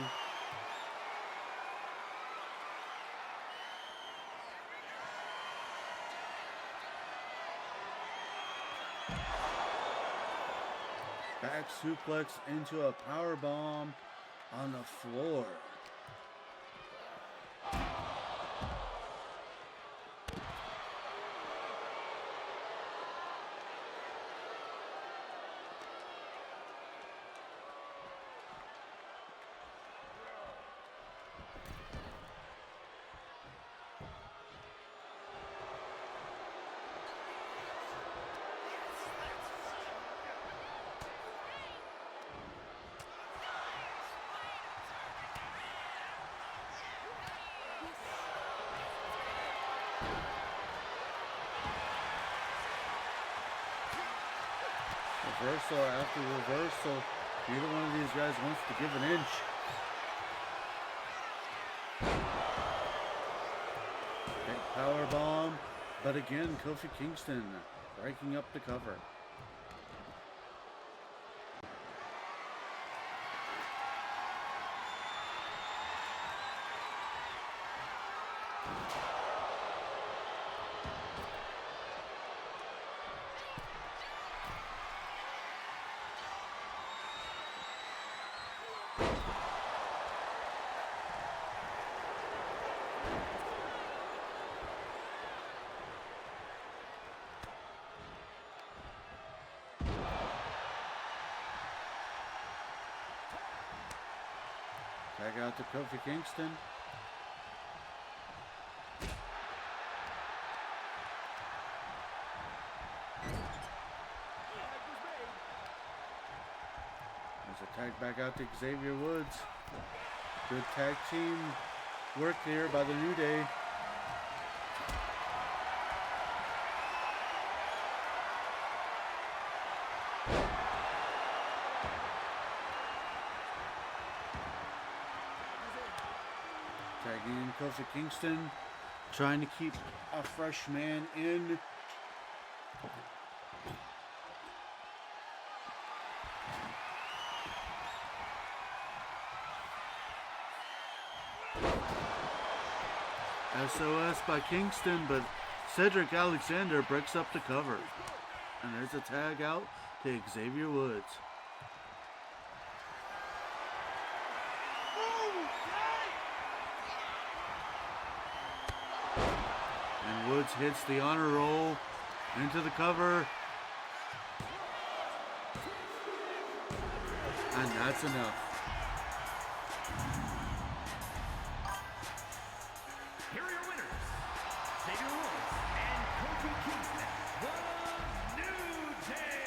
Back suplex into a power bomb on the floor. Reversal after reversal. Neither one of these guys wants to give an inch. Big power bomb, but again, Kofi Kingston breaking up the cover. Back out to Kofi Kingston. There's a tag back out to Xavier Woods. Good tag team work here by the New Day. Tagging in Kofi Kingston, trying to keep a fresh man in. SOS by Kingston, but Cedric Alexander breaks up the cover. And there's a tag out to Xavier Woods. And Woods hits the honor roll into the cover. And that's enough. Here are your winners, Xavier Woods and Kofi Kingston, the New Day.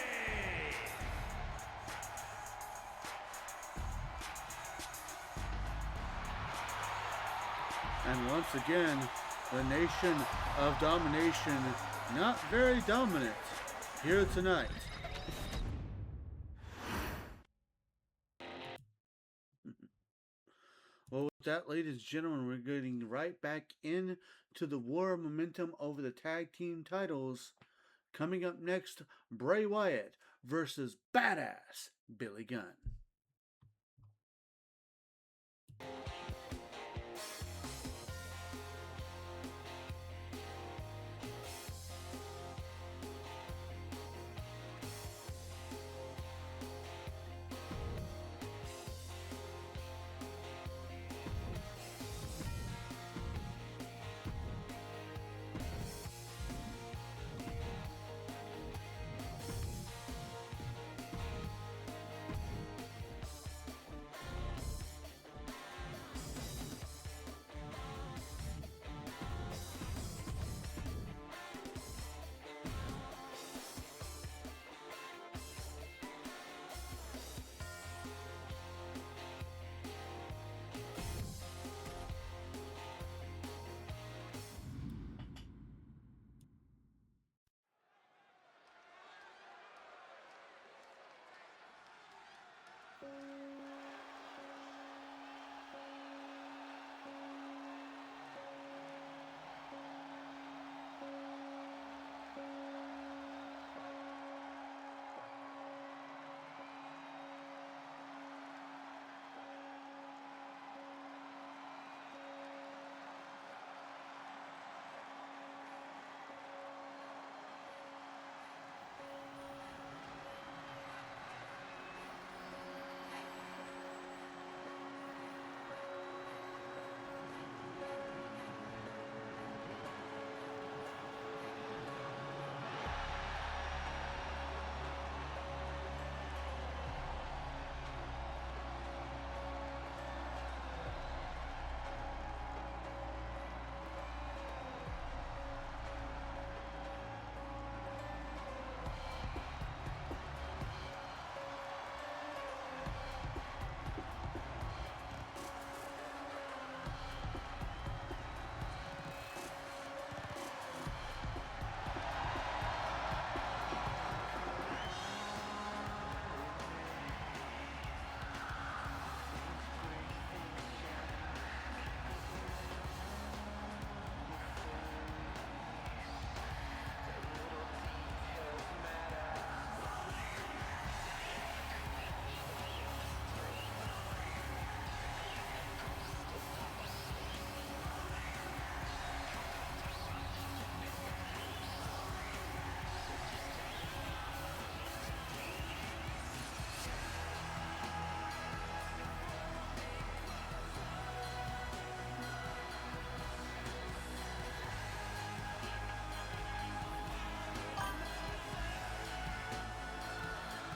And once again, the Nation of Domination not very dominant here tonight. Well, with that, ladies and gentlemen, we're getting right back into the war of momentum over the tag team titles. Coming up next, Bray Wyatt versus Badass Billy Gunn.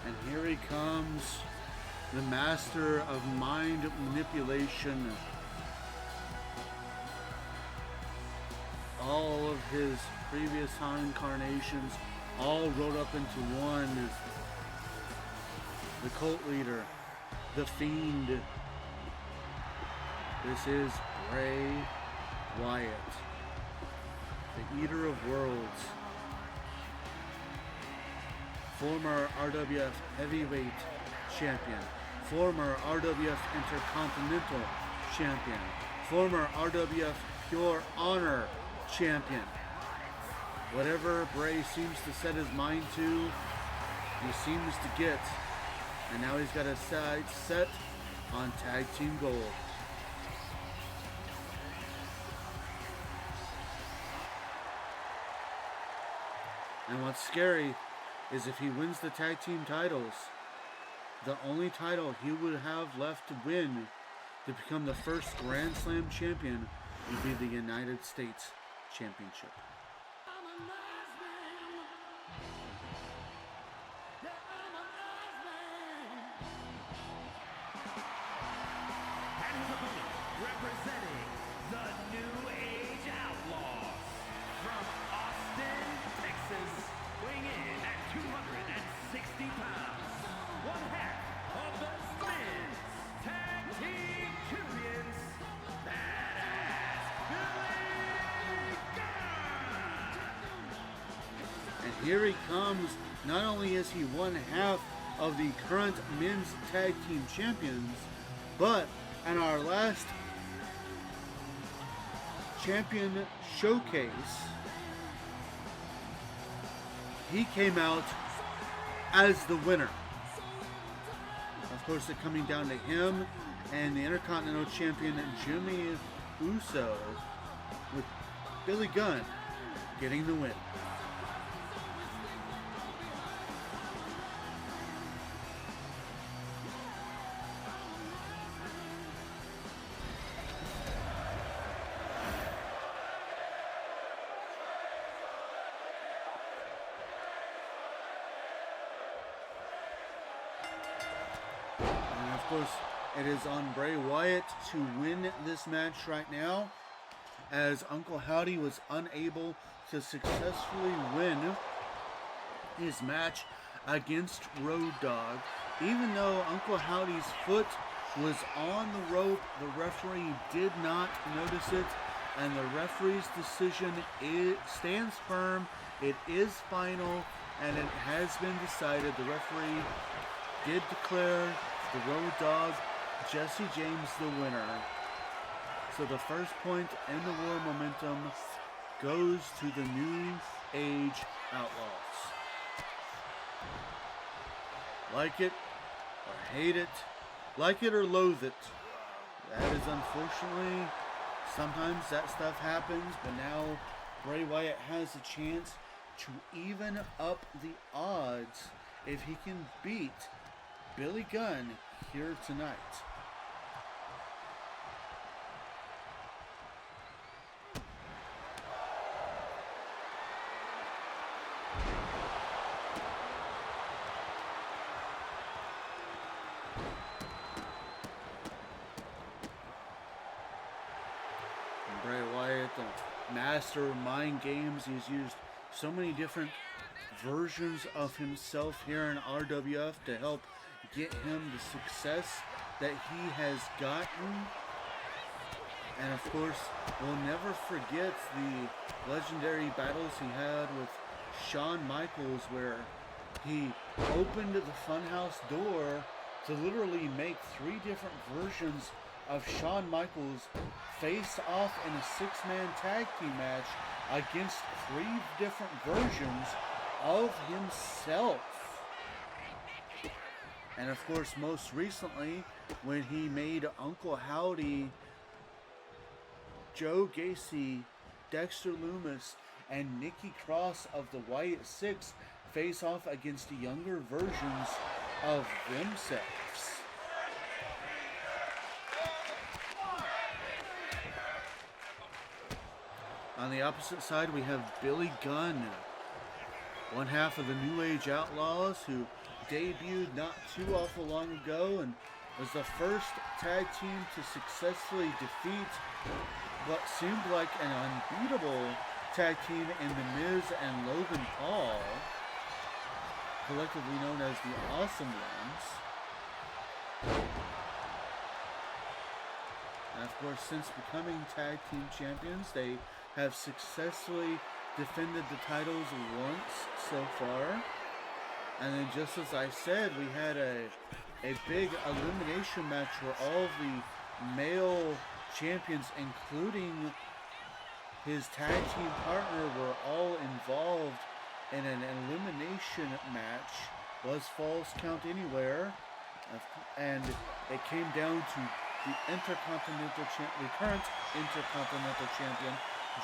And here he comes, the master of mind manipulation. All of his previous incarnations all rolled up into one. The cult leader, the Fiend. This is Bray Wyatt, the Eater of Worlds. Former RWF Heavyweight Champion, former RWF Intercontinental Champion, former RWF Pure Honor Champion. Whatever Bray seems to set his mind to, he seems to get. And now he's got a side set on Tag Team Gold. And what's scary is if he wins the tag team titles, the only title he would have left to win to become the first Grand Slam champion would be the United States Championship. And his opponent, representing the New Age Outlaws, from Austin, Texas, weighing in at 260 pounds, one half of the Men's Tag Team Champions, Badass Billy Gunn! And here he comes. Not only is he one half of the current men's tag team champions, but in our last champion showcase, he came out as the winner. Of course, it coming down to him and the Intercontinental Champion Jimmy Uso, with Billy Gunn getting the win. Of course, it is on Bray Wyatt to win this match right now, as Uncle Howdy was unable to successfully win his match against Road Dogg. Even though Uncle Howdy's foot was on the rope, the referee did not notice it, and the referee's decision stands firm. It is final, and it has been decided. The referee did declare the Road Dogg, Jesse James, the winner. So the first point in the war momentum goes to the New Age Outlaws. Like it or hate it, like it or loathe it. That is unfortunately, sometimes that stuff happens, but now Bray Wyatt has a chance to even up the odds if he can beat Billy Gunn here tonight. Bray Wyatt, the master of mind games. He's used so many different versions of himself here in RWF to help get him the success that he has gotten. And of course, we'll never forget the legendary battles he had with Shawn Michaels, where he opened the Funhouse door to literally make 3 different versions of Shawn Michaels face off in a 6-man tag team match against 3 different versions of himself. And of course, most recently, when he made Uncle Howdy, Joe Gacy, Dexter Lumis, and Nikki Cross of the Wyatt Six face off against younger versions of themselves. On the opposite side, we have Billy Gunn, one half of the New Age Outlaws, who debuted not too awful long ago and was the first tag team to successfully defeat what seemed like an unbeatable tag team in The Miz and Logan Paul, collectively known as the Awesome Ones. And of course, since becoming tag team champions, they have successfully defended the titles once so far. And then, just as I said, we had a big elimination match where all of the male champions, including his tag team partner, were all involved in an elimination match. Was Falls Count Anywhere, and it came down to the current Intercontinental Champion,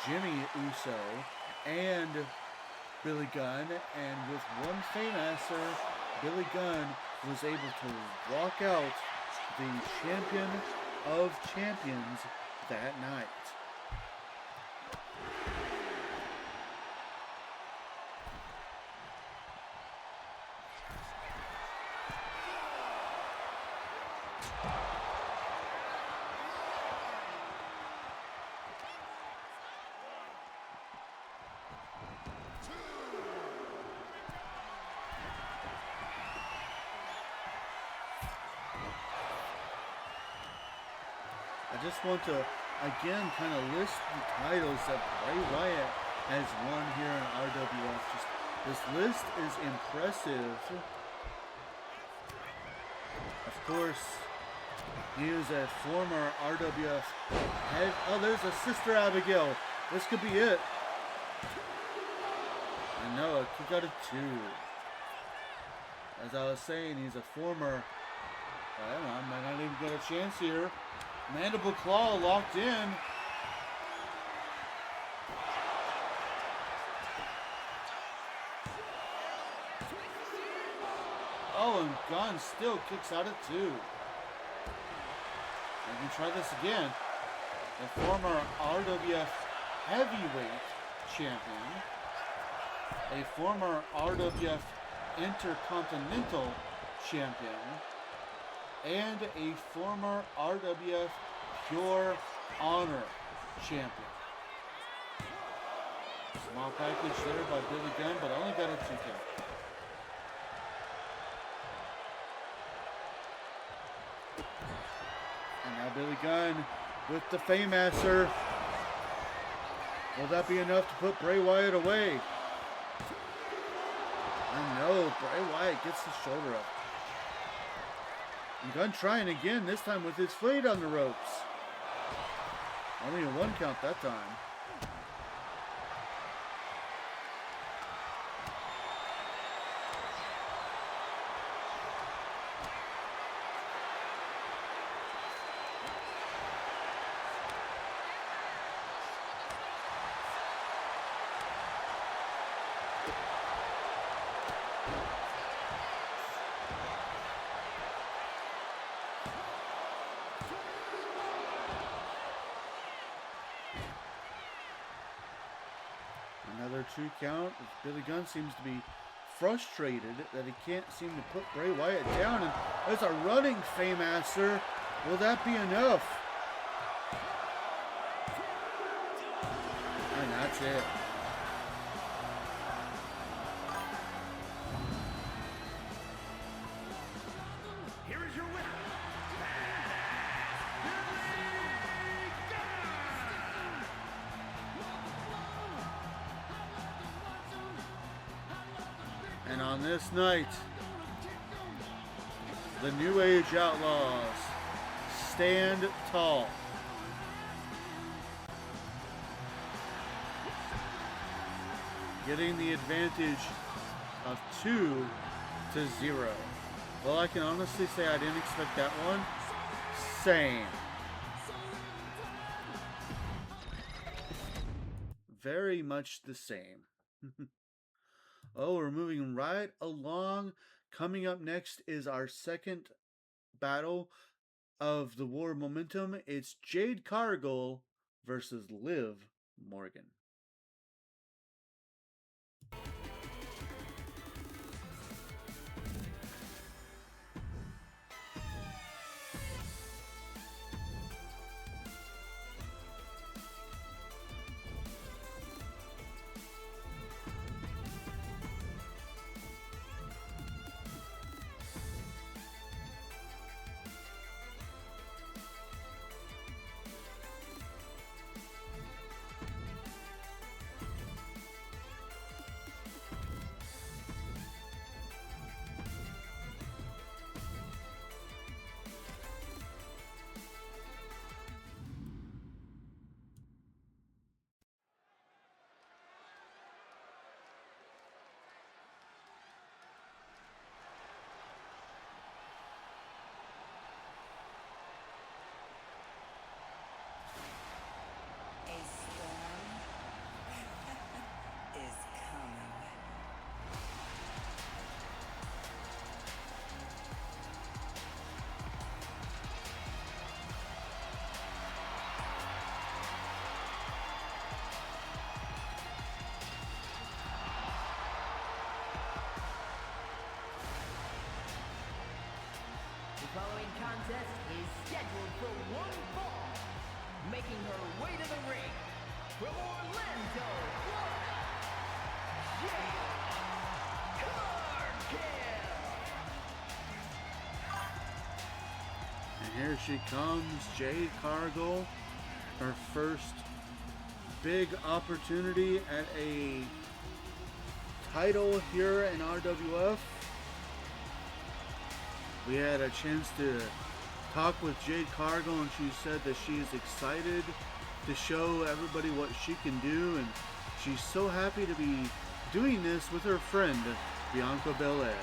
Jimmy Uso, and Billy Gunn. And with one Fameasser, Billy Gunn was able to walk out the champion of champions that night. I just want to again kind of list the titles that Bray Wyatt has won here in RWF. This list is impressive. Of course, he is a former RWF head. Oh, there's a Sister Abigail. This could be it. I know, he got a 2. As I was saying, he's a former. I don't know, I might not even get a chance here. Mandible Claw locked in. Oh, and Gunn still kicks out at 2. We can try this again. The former RWF heavyweight champion, a former RWF Intercontinental champion, and a former RWF Pure Honor champion. Small package there by Billy Gunn, but only got a 2 count. And now Billy Gunn with the Fameasser. Will that be enough to put Bray Wyatt away? I know, Bray Wyatt gets the shoulder up. And Gunn trying again, this time with his fleet on the ropes. Only a 1 count that time. Another 2 count. Billy Gunn seems to be frustrated that he can't seem to put Bray Wyatt down. And there's a running Fame-Master. Will that be enough? And that's it. Here is your winner, And on this night, the New Age Outlaws stand tall. Getting the advantage of 2-0. Well, I can honestly say I didn't expect that one. Same. Very much the same. Oh, we're moving right along. Coming up next is our second battle of the War Momentum. It's Jade Cargill versus Liv Morgan. A storm is coming. The following contest is scheduled for one fall. Making her way to the ring from Orlando, Florida, Jade Cargill. And here she comes, Jade Cargill. Her first big opportunity at a title here in RWF. We had a chance to talk with Jade Cargill, and she said that she is excited to show everybody what she can do, and she's so happy to be doing this with her friend Bianca Belair.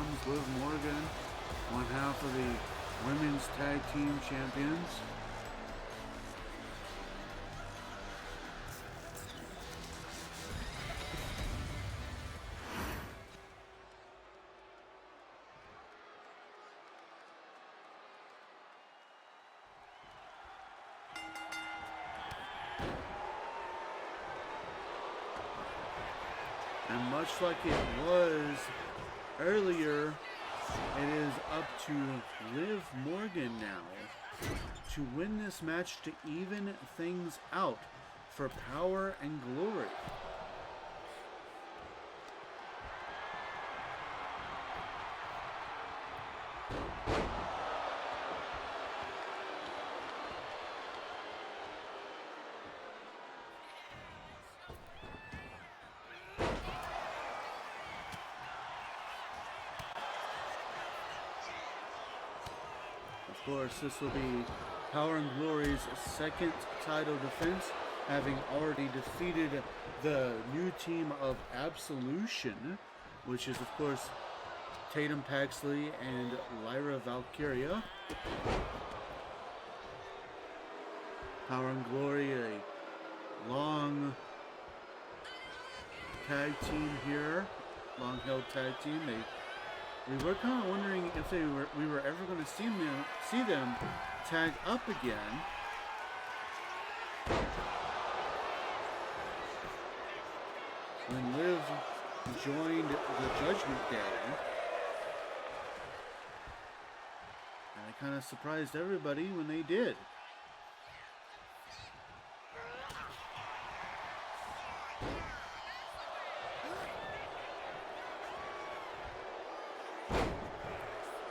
comes Liv Morgan, one half of the Women's Tag Team Champions. And much like it was earlier, it is up to Liv Morgan now to win this match to even things out for Power and Glory. Of course, this will be Power and Glory's second title defense, having already defeated the new team of Absolution, which is, of course, Tatum Paxley and Lyra Valkyria. Power and Glory, a long tag team here, long-held tag team. We were kind of wondering if we were ever going to see them tag up again. When Liv joined the Judgment Day, and I kind of surprised everybody when they did.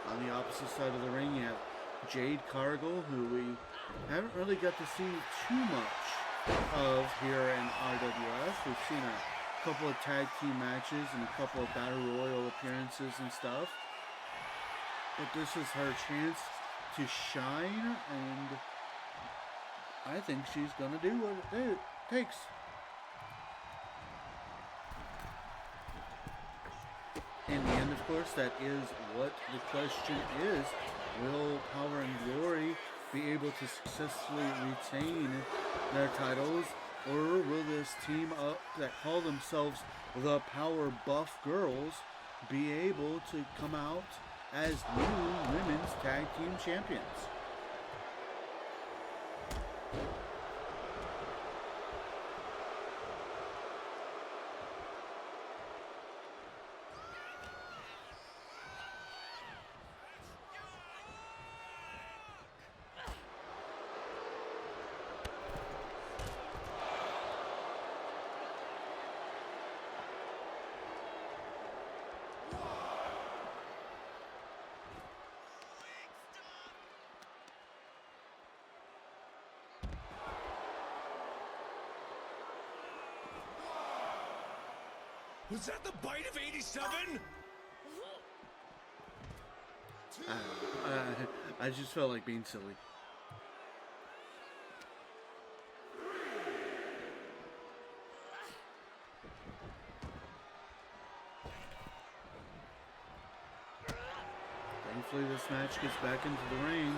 On the opposite side of the ring, you have Jade Cargill, who we haven't really got to see too much of here in RWF. We've seen a couple of tag team matches and a couple of Battle Royal appearances and stuff. But this is her chance to shine, and I think she's going to do what it takes. In the end, of course, that is what the question is. Will Power and Glory be able to successfully retain their titles, or will this team that call themselves the Power Buff Girls be able to come out as new women's tag team champions? Was that the bite of 87? I just felt like being silly. Thankfully, this match gets back into the ring.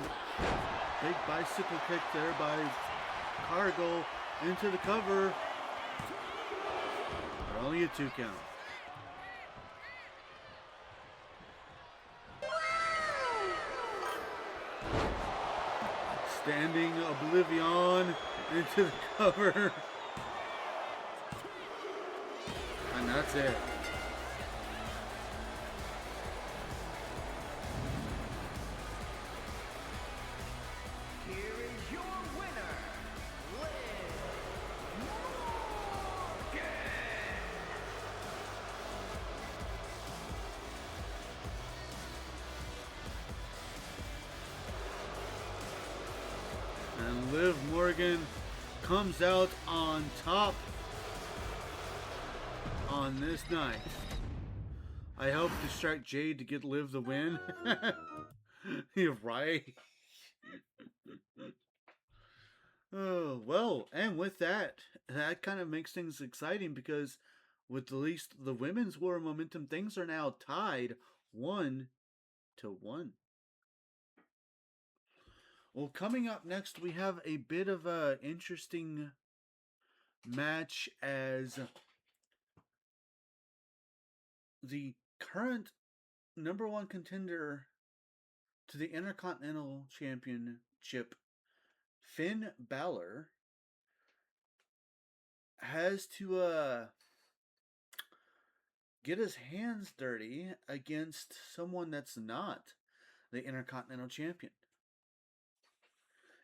Big bicycle kick there by Cargill into the cover. But only a 2 count. Standing Oblivion into the cover. And that's it. Here is your winner, Liv Morgan. And Liv Morgan comes out on top on this night. I hope to strike Jade to get Liv the win. You're right. Oh, well, and with that kind of makes things exciting, because with at least the women's War Momentum, things are now tied 1-1. Well, coming up next, we have a bit of a interesting match as the current number one contender to the Intercontinental Championship, Finn Balor, has to get his hands dirty against someone that's not the Intercontinental Champion.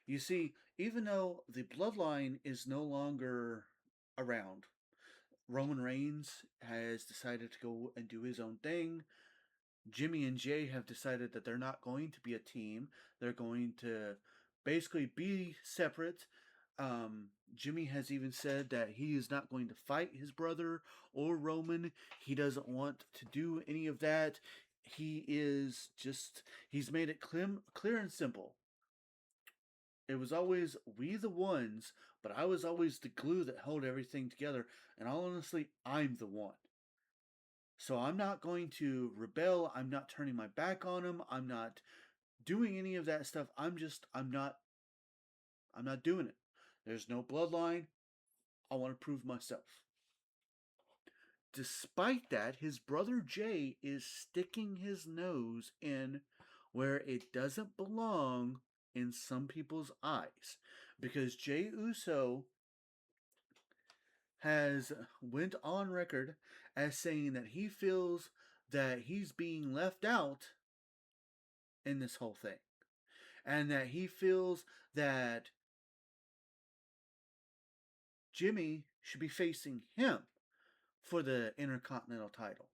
You see, even though the bloodline is no longer around, Roman Reigns has decided to go and do his own thing. Jimmy and Jay have decided that they're not going to be a team. They're going to basically be separate. Jimmy has even said that he is not going to fight his brother or Roman. He doesn't want to do any of that. He's made it clear and simple. It was always we the ones, but I was always the glue that held everything together. And honestly, I'm the one. So I'm not going to rebel. I'm not turning my back on him. I'm not doing any of that stuff. I'm not doing it. There's no bloodline. I want to prove myself. Despite that, his brother Jay is sticking his nose in where it doesn't belong in some people's eyes, because Jey Uso has went on record as saying that he feels that he's being left out in this whole thing, and that he feels that Jimmy should be facing him for the Intercontinental title.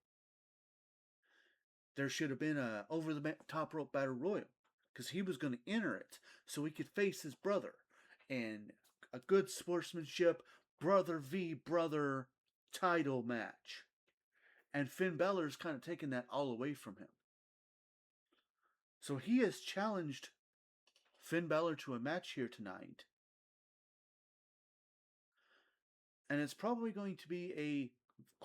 There should have been a over the top rope battle royal, because he was going to enter it so he could face his brother, and a good sportsmanship brother v brother title match. And Finn Balor's kind of taken that all away from him. So he has challenged Finn Balor to a match here tonight. And it's probably going to be a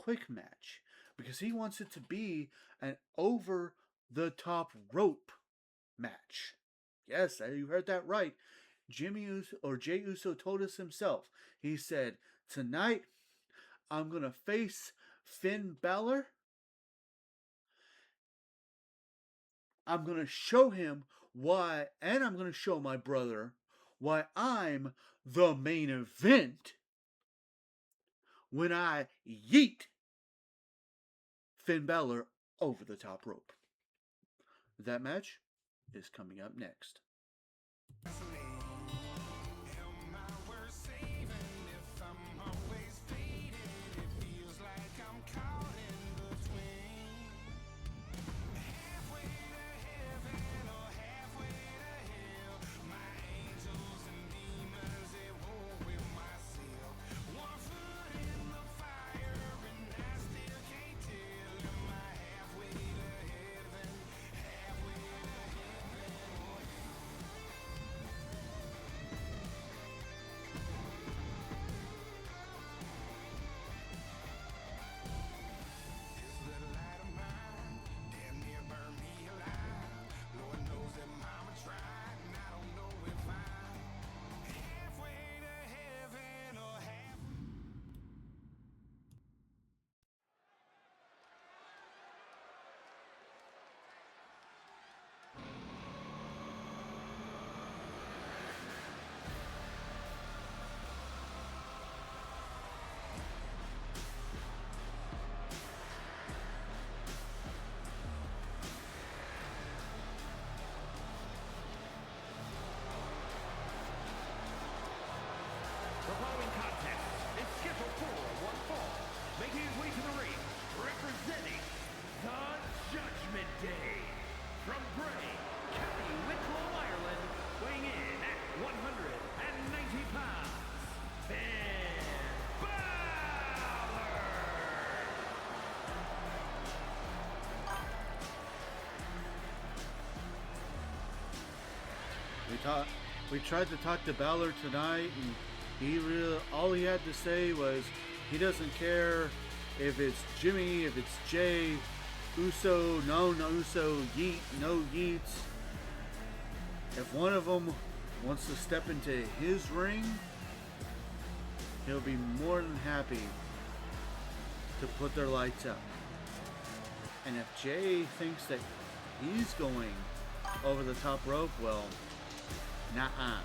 quick match, because he wants it to be an over the top rope match. Yes, you heard that right. Jey Uso told us himself. He said, tonight I'm going to face Finn Balor. I'm going to show him why, and I'm going to show my brother why I'm the main event when I yeet Finn Balor over the top rope. That match is coming up next. The following contest is scheduled for one fall, making his way to the ring, representing the Judgment Day. From Bray, County Wicklow, Ireland, weighing in at 190 pounds, Finn Balor! We tried to talk to Balor tonight, and all he had to say was he doesn't care if it's Jimmy, if it's Jay. Uso, no Uso, Yeet, no Yeets. If one of them wants to step into his ring, he'll be more than happy to put their lights up. And if Jay thinks that he's going over the top rope, well, nah-uh.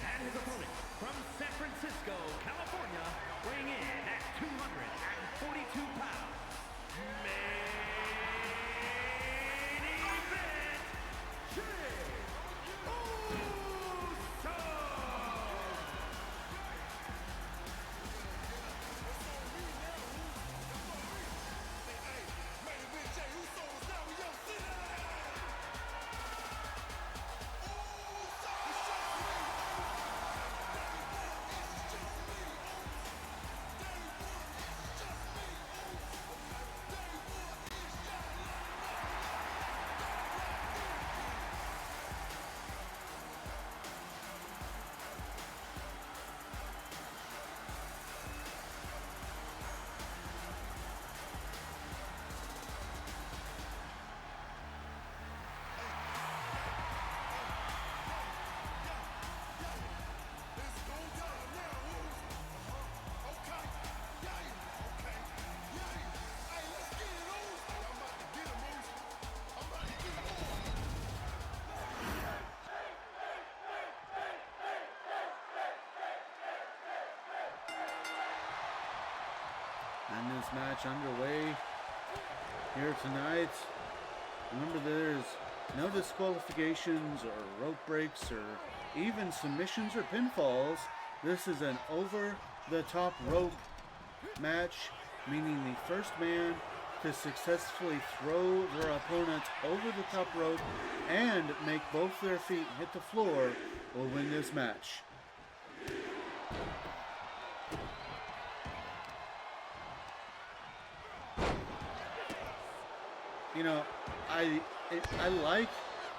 And his opponent from San Francisco, California, weighing in at 242 pounds. Main event, Jay Uso! And this match underway here tonight. Remember, there's no disqualifications or rope breaks or even submissions or pinfalls. This is an over-the-top rope match, meaning the first man to successfully throw their opponent over the top rope and make both their feet hit the floor will win this match. You know, I like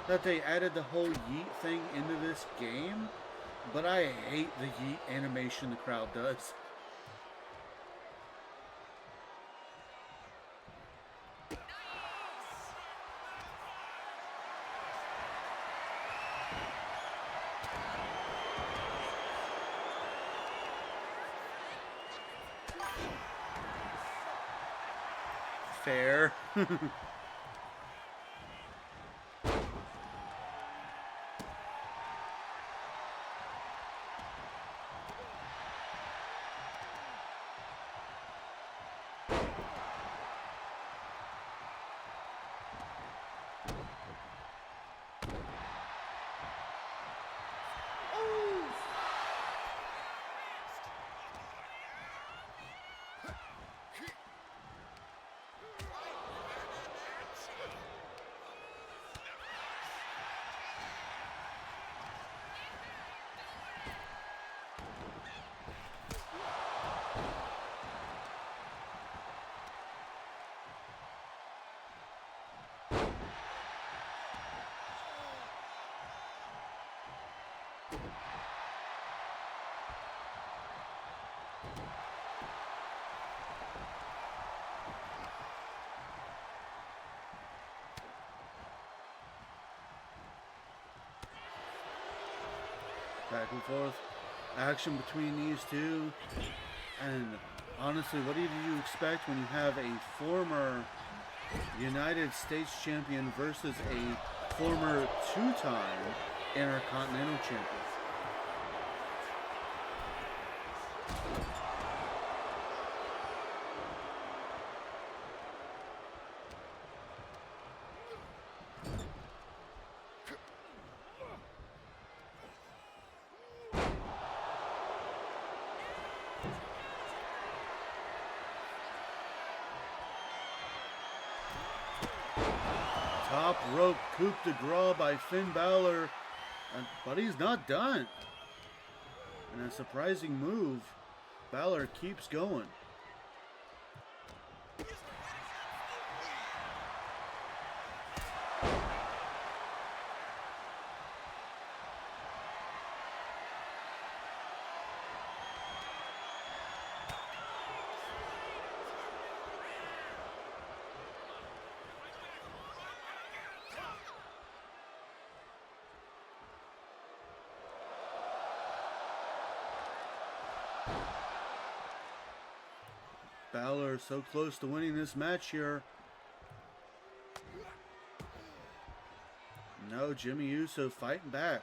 that they added the whole yeet thing into this game, but I hate the yeet animation the crowd does. Fair. Back and forth action between these two, and honestly, what do you expect when you have a former United States champion versus a former two-time Intercontinental Champion. Top rope coup de grace by Finn Balor, but he's not done. And a surprising move, Balor keeps going. Balor so close to winning this match here. No, Jimmy Uso fighting back.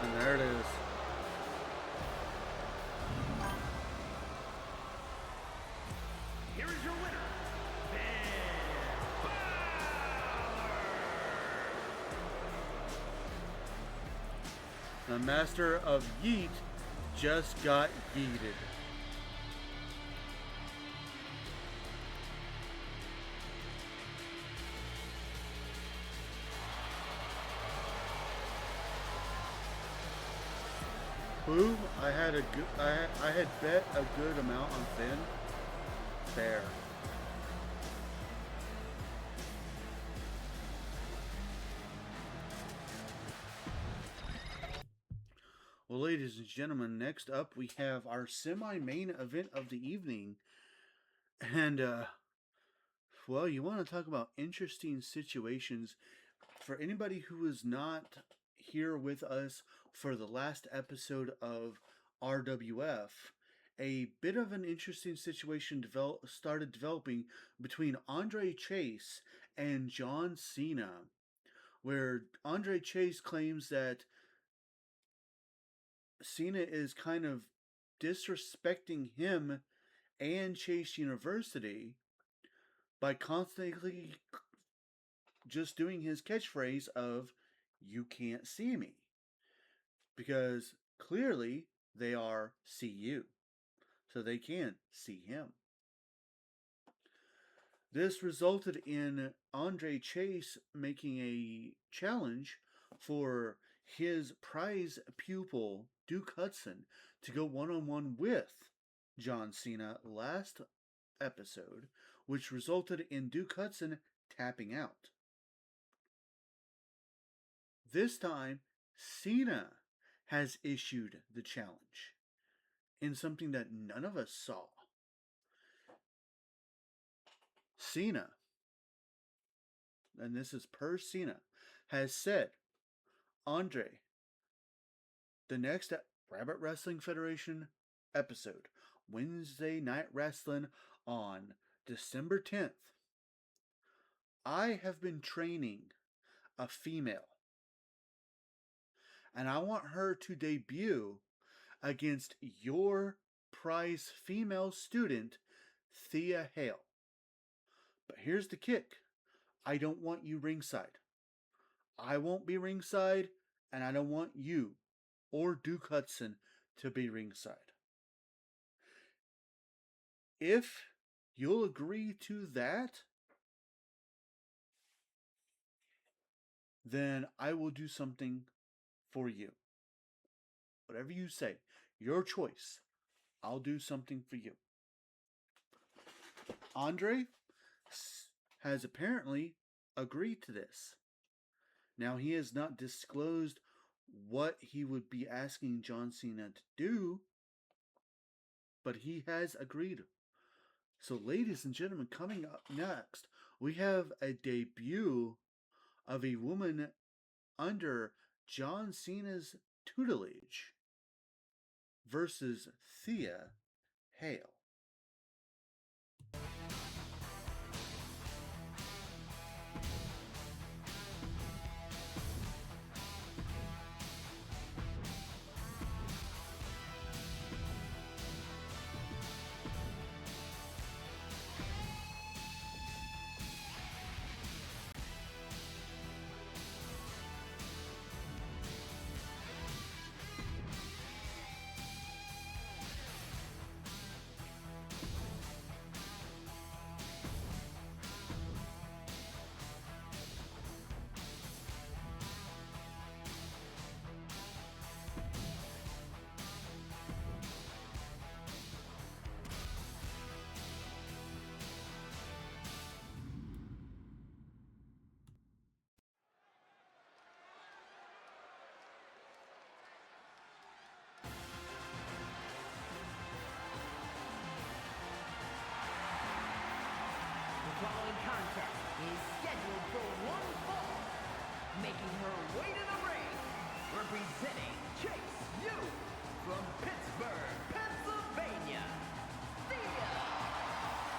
And there it is. Here is your winner, The master of Yeet just got yeeted. Who? I had bet a good amount on Finn. Fair. Well, ladies and gentlemen, next up we have our semi-main event of the evening. And, well, you want to talk about interesting situations. For anybody who is not here with us for the last episode of RWF, a bit of an interesting situation started developing between Andre Chase and John Cena, where Andre Chase claims that Cena is kind of disrespecting him and Chase University by constantly just doing his catchphrase of, "You can't see me." Because clearly they are CU, so they can see him. This resulted in Andre Chase making a challenge for his prize pupil, Duke Hudson, to go one-on-one with John Cena last episode, which resulted in Duke Hudson tapping out. This time, Cena has issued the challenge in something that none of us saw. Cena, and this is per Cena, has said, Andre, the next Rabbit Wrestling Federation episode, Wednesday Night Wrestling on December 10th, I have been training a female, and I want her to debut against your prize female student, Thea Hale. But here's the kick. I don't want you ringside. I won't be ringside, and I don't want you or Duke Hudson to be ringside. If you'll agree to that, then I will do something for you. Whatever you say, your choice. I'll do something for you. Andre has apparently agreed to this. Now, he has not disclosed what he would be asking John Cena to do, but he has agreed. So, ladies and gentlemen, coming up next, we have a debut of a woman under John Cena's tutelage versus Thea Hale. The following contest is scheduled for one fall. Making her way to the ring, representing Chase U from Pittsburgh, Pennsylvania, Thea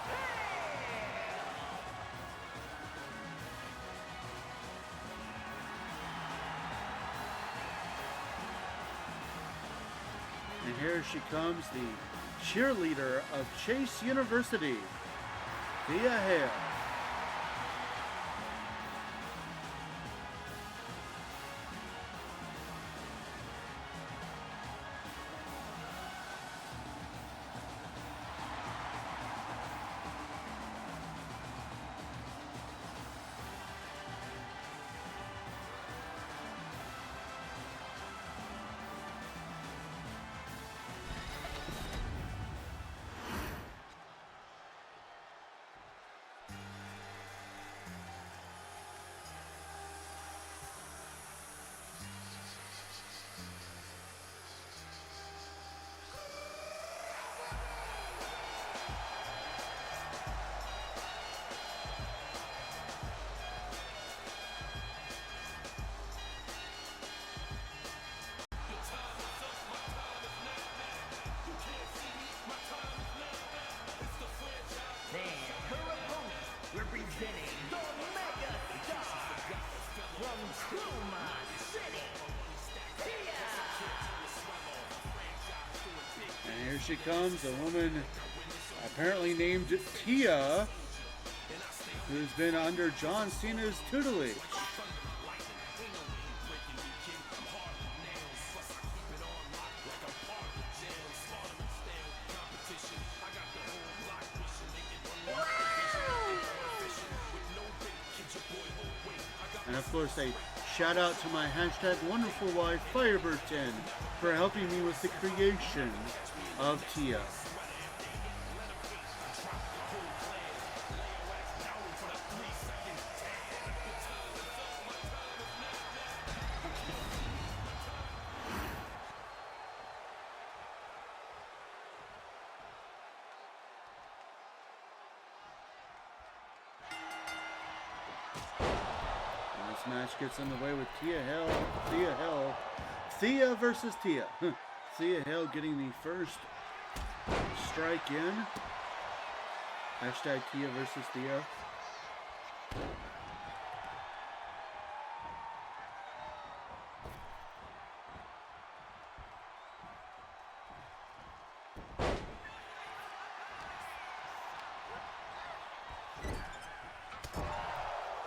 Hale. And here she comes, the cheerleader of Chase University, Thea Hale. And her opponent, representing the Mega Star from Truman City, Thea. And here she comes, a woman apparently named Tia, who's been under John Cena's tutelage. And of course, a shout out to my hashtag wonderful wife Firebird10 for helping me with the creation of Tia. This match gets underway with Thea versus Tia. Thea Hale getting the first strike in. Hashtag Tia versus Thea.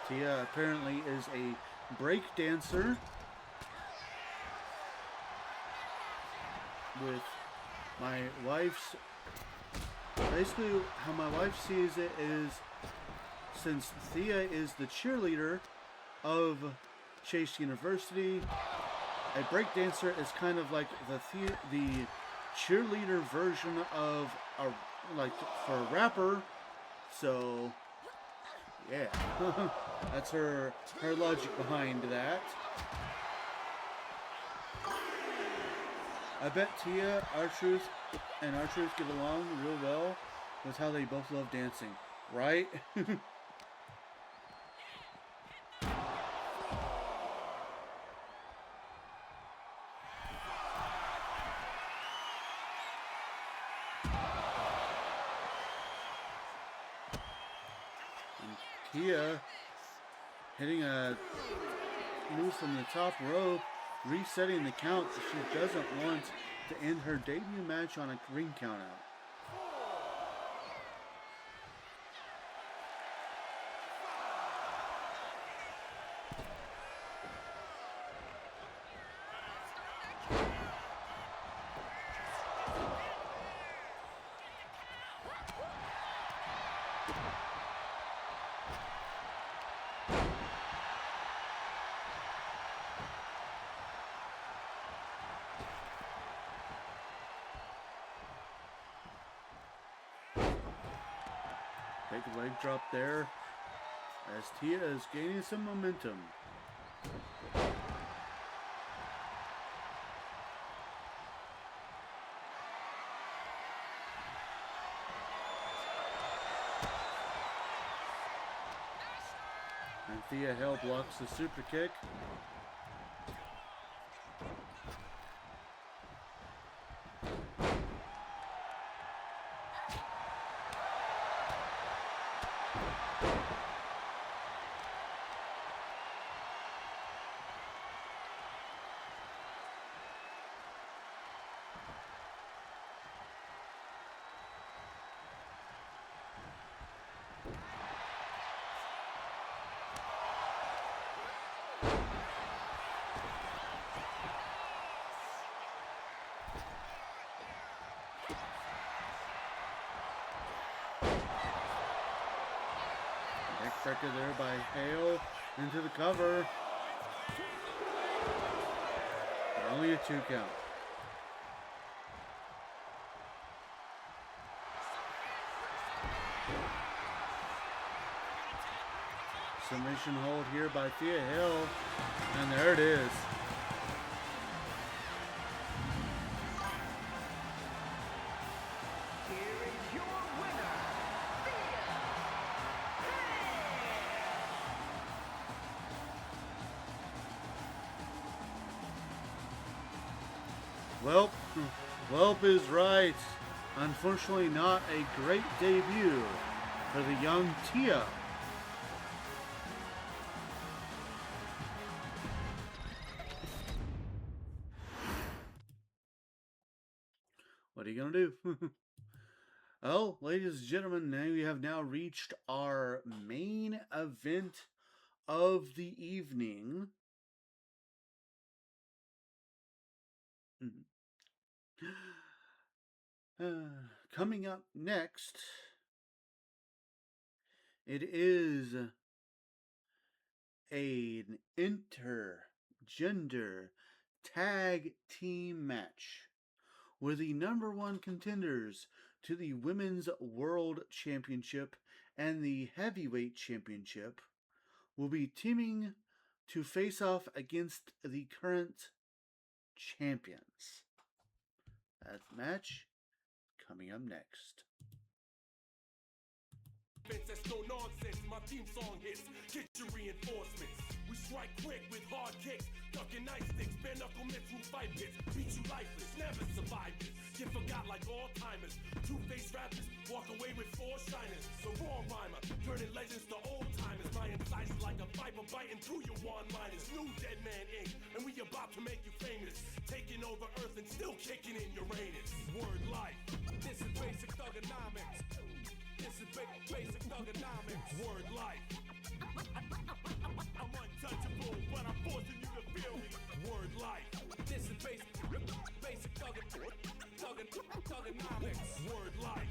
Tia apparently is a break dancer with my wife's, basically how my wife sees it is, since Thea is the cheerleader of Chase University, a break dancer is kind of like the cheerleader version of for a rapper. So yeah, that's her logic behind that. I bet Tia, R-Truth, and R-Truth get along real well with how they both love dancing, right? Tia hitting a move from the top rope, resetting the count. She doesn't want to end her debut match on a ring count out. Big leg drop there as Tia is gaining some momentum. And Thea Hale blocks the super kick. Backbreaker there by Hale into the cover. Only a 2 count. Submission hold here by Thea Hale. And there it is. Here is your winner, Welp is right. Unfortunately, not a great debut for the young Tia. What are you gonna do? Well, ladies and gentlemen, now we have now reached our main event of the evening. Coming up next, it is an intergender tag team match where the #1 contenders to the Women's World Championship and the Heavyweight Championship will be teaming to face off against the current champions. That match coming up next. That's no nonsense, my theme song hits. Get your reinforcements. We strike quick with hard kicks, ducking nice sticks, bare knuckle mitts through fight pits. Beat you lifeless, never survive this. Get forgot like all timers. Two-faced rappers walk away with 4 shiners. The raw rhymer, turning legends to old timers. My incisors like a viper biting through your one-liners. New Dead Man Inc., and we about to make you famous. Taking over Earth and still kicking in Uranus. Word life. This is basic thugonomics. This is basic thugonomics. Word life. I'm untouchable, but I'm forcing you to feel me. Word life. This is basic thugonomics. Word life.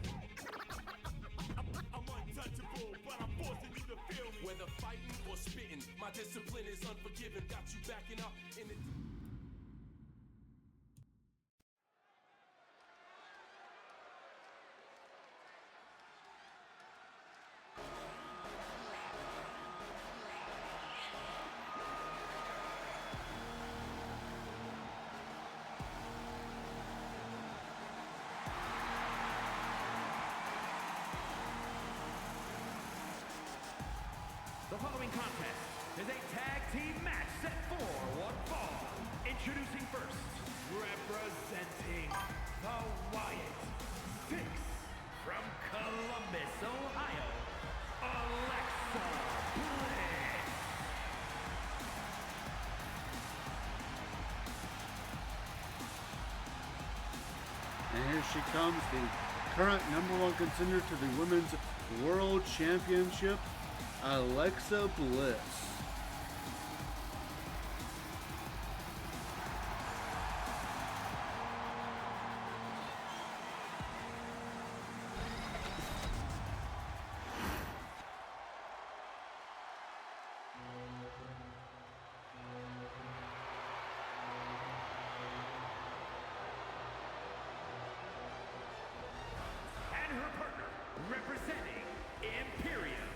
I'm untouchable, but I'm forcing you to feel me. Whether fighting or spitting, my discipline is unforgiving. Got you backing up in the... The following contest is a tag team match set for one fall. Introducing first, representing the Wyatt Six from Columbus, Ohio, Alexa And here she comes, the current #1 contender to the Women's World Championship, Alexa Bliss. And her partner, representing Imperium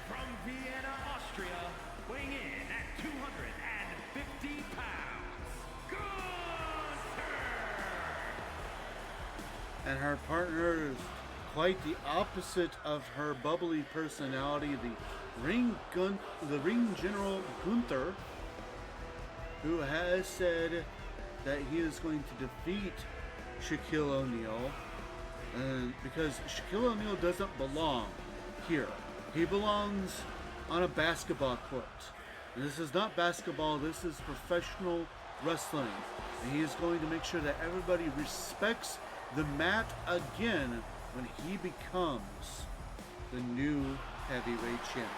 from Vienna, Austria, weighing in at 250 pounds, Gunther! And her partner is quite the opposite of her bubbly personality, the ring general Gunther, who has said that he is going to defeat Shaquille O'Neal, because Shaquille O'Neal doesn't belong here. He belongs on a basketball court. And this is not basketball, this is professional wrestling. And he is going to make sure that everybody respects the mat again when he becomes the new heavyweight champion.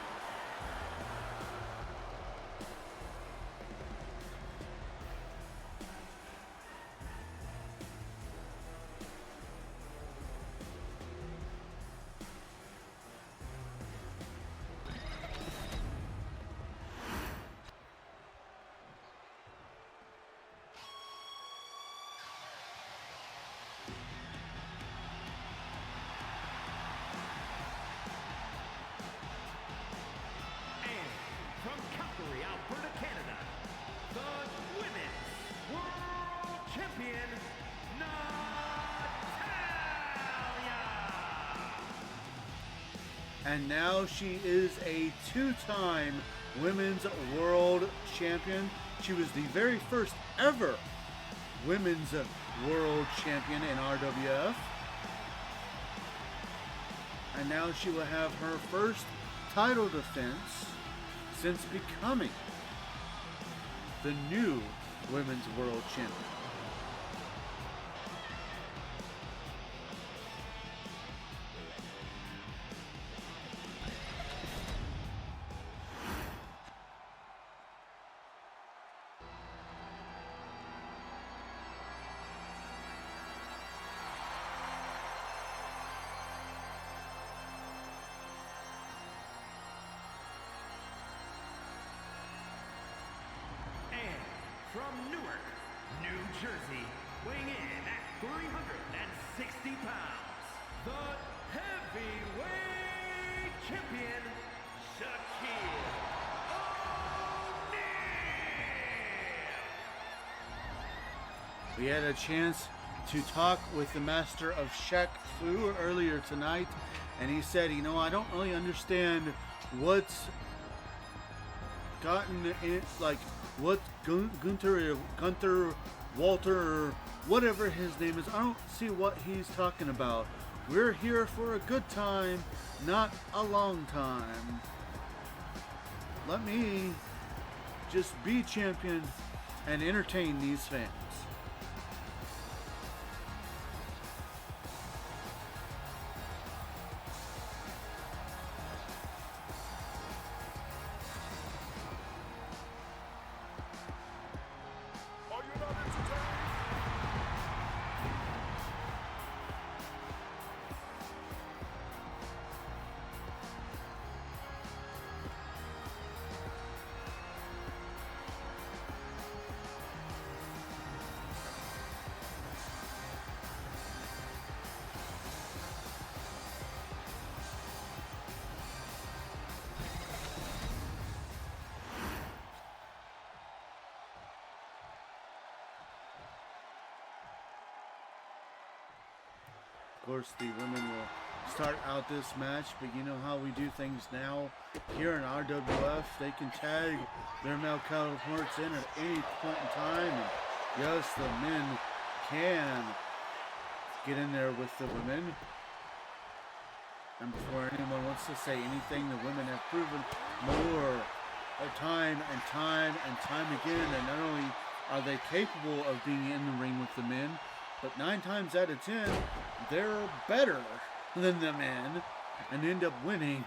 And from Calgary, Alberta, Canada, the Women's World Champion, Natalya! And now she is a two-time Women's World Champion. She was the very first ever Women's World Champion in RWF. And now she will have her first title defense since becoming the new Women's World Champion. And from Newark, New Jersey, weighing in at 360 pounds, the heavyweight champion, Shaquille O'Neal! We had a chance to talk with the master of Shaq Fu earlier tonight, and he said, you know, I don't really understand what's gotten it, like what Gunther, Walter, or whatever his name is. I don't see what he's talking about. We're here for a good time, not a long time. Let me just be champion and entertain these fans. Are you not entertained? Of course, the women will start out this match, but you know how we do things now here in RWF. They can tag their male counterparts in at any point in time. And yes, the men can get in there with the women. And before anyone wants to say anything, the women have proven more time and time and time again that not only are they capable of being in the ring with the men, but 9 times out of 10, they're better than the men and end up winning.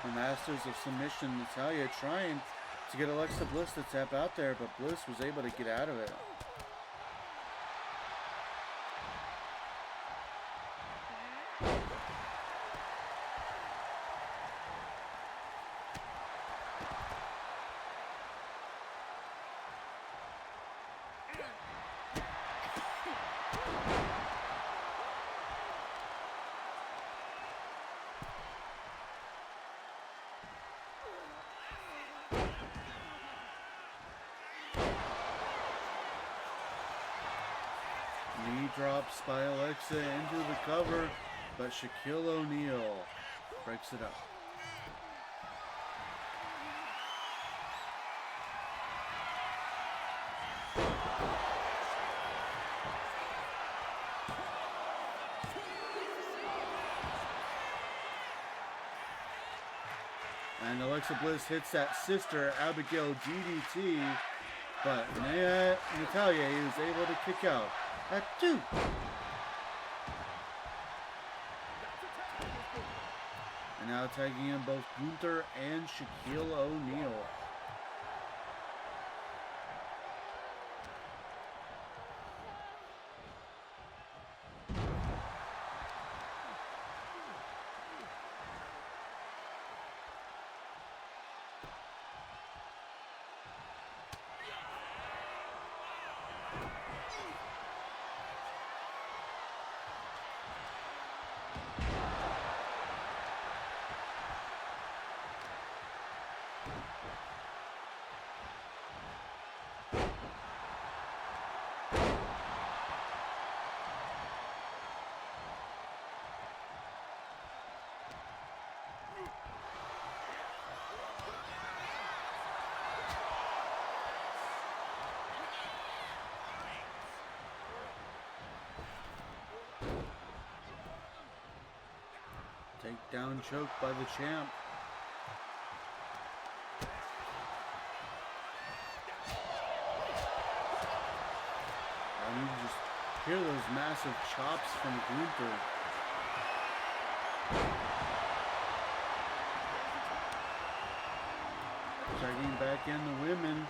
The Masters of Submission, Natalya trying to get Alexa Bliss to tap out there, but Bliss was able to get out of it. Knee drops by Alexa into the cover, but Shaquille O'Neal breaks it up. And Alexa Bliss hits that sister Abigail DDT, but Natalya is able to kick out at 2. And now tagging in both Gunther and Shaquille O'Neal. Takedown choke by the champ. And you just hear those massive chops from Gunther. Tagging back in the women.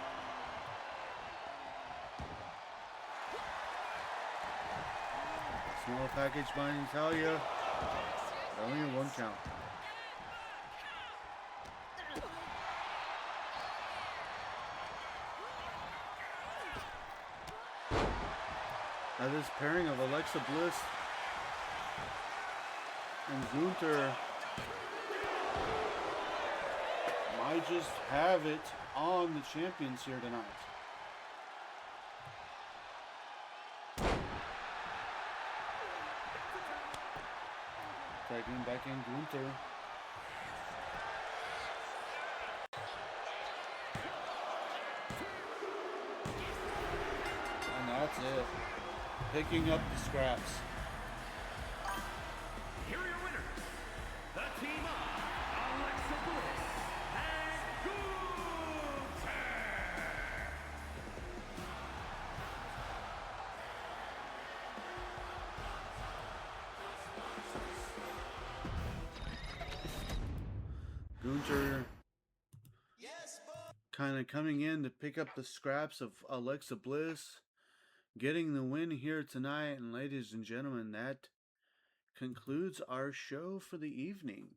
Small package by Natalya. Only a 1 count. Now this pairing of Alexa Bliss and Gunther might just have it on the champions here tonight. Tagging back in Gunther. And that's it. Picking up the scraps. Here are your winners, the team of Alexa Bliss and Gunther. Gunther kind of coming in to pick up the scraps of Alexa Bliss, getting the win here tonight. And ladies and gentlemen, that concludes our show for the evening.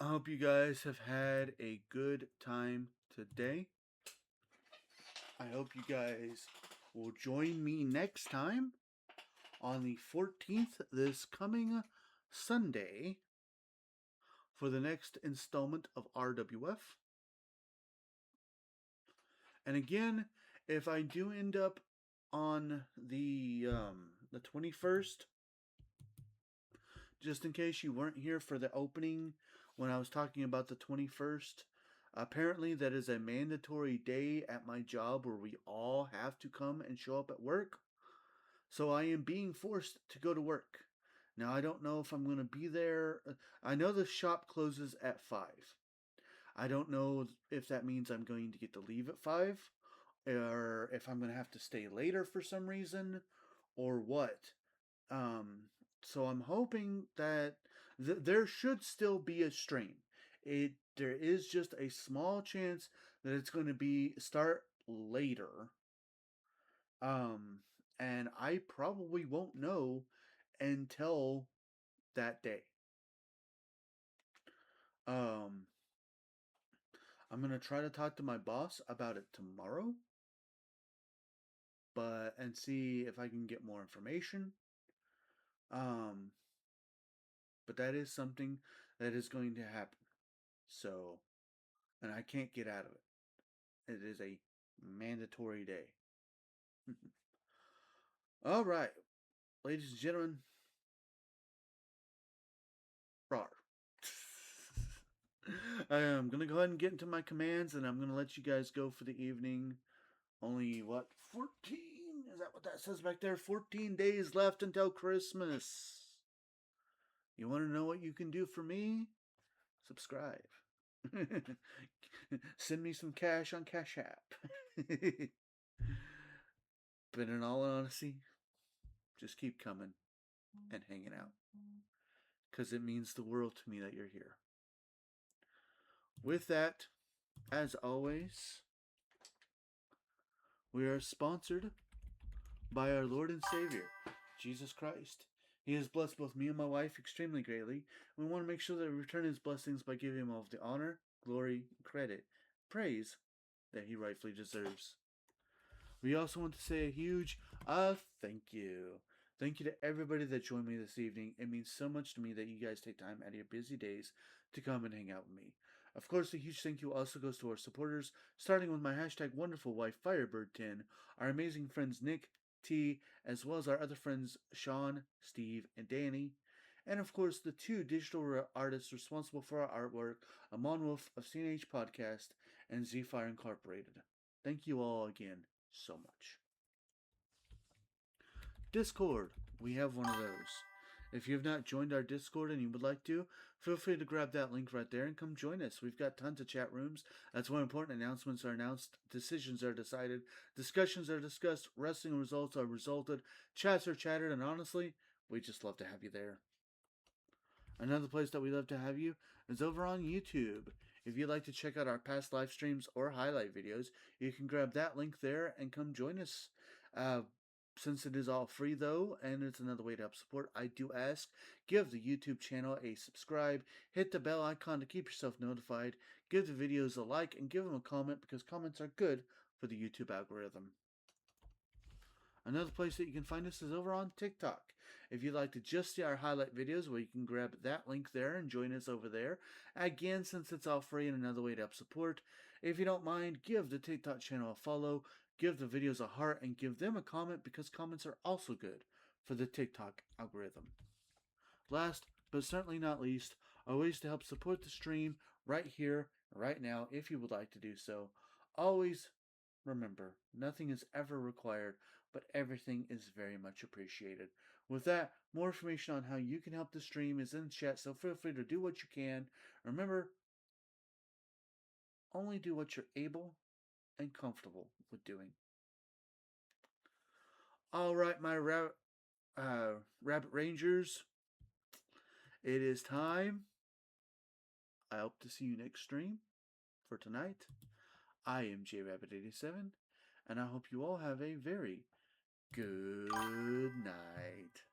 I hope you guys have had a good time today. I hope you guys will join me next time on the 14th, this coming Sunday, for the next installment of RWF. And again, if I do end up on the 21st, just in case you weren't here for the opening when I was talking about the 21st, apparently that is a mandatory day at my job where we all have to come and show up at work. So I am being forced to go to work. Now I don't know if I'm going to be there. I know the shop closes at 5. I don't know if that means I'm going to get to leave at 5, or if I'm going to have to stay later for some reason, or what. So I'm hoping that there should still be a stream. There is just a small chance that it's going to start later. And I probably won't know until that day. I'm going to try to talk to my boss about it tomorrow, and see if I can get more information. But that is something that is going to happen. So, and I can't get out of it. It is a mandatory day. All right, ladies and gentlemen. Rawr. I'm going to go ahead and get into my commands, and I'm going to let you guys go for the evening. Only, 14? Is that what that says back there? 14 days left until Christmas. You want to know what you can do for me? Subscribe. Send me some cash on Cash App. But in all honesty, just keep coming and hanging out, because it means the world to me that you're here. With that, as always, we are sponsored by our Lord and Savior, Jesus Christ. He has blessed both me and my wife extremely greatly. We want to make sure that we return His blessings by giving Him all of the honor, glory, credit, praise that He rightfully deserves. We also want to say a huge thank you. Thank you to everybody that joined me this evening. It means so much to me that you guys take time out of your busy days to come and hang out with me. Of course, a huge thank you also goes to our supporters, starting with my hashtag wonderful wife Firebird10, our amazing friends Nick, T, as well as our other friends Sean, Steve, and Danny, and of course the 2 digital artists responsible for our artwork, Amon Wolf of CNH Podcast and Z-Fire Incorporated. Thank you all again so much. Discord, we have one of those. If you have not joined our Discord and you would like to, feel free to grab that link right there and come join us. We've got tons of chat rooms. That's where important announcements are announced, decisions are decided, discussions are discussed, wrestling results are resulted, chats are chatted, and honestly, we just love to have you there. Another place that we love to have you is over on YouTube. If you'd like to check out our past live streams or highlight videos, you can grab that link there and come join us. Since it is all free though, and it's another way to help support, I do ask, give the YouTube channel a subscribe, hit the bell icon to keep yourself notified, give the videos a like, and give them a comment, because comments are good for the YouTube algorithm. Another place that you can find us is over on TikTok. If you'd like to just see our highlight videos, well, you can grab that link there and join us over there. Again, since it's all free and another way to help support, if you don't mind, give the TikTok channel a follow, give the videos a heart, and give them a comment, because comments are also good for the TikTok algorithm. Last, but certainly not least, are ways to help support the stream right here, right now, if you would like to do so. Always remember, nothing is ever required, but everything is very much appreciated. With that, more information on how you can help the stream is in the chat, so feel free to do what you can. Remember, only do what you're able and comfortable with doing. All right, my Rabbit Rangers, it is time. I hope to see you next stream. For tonight, I am JRabbit87, and I hope you all have a very good night.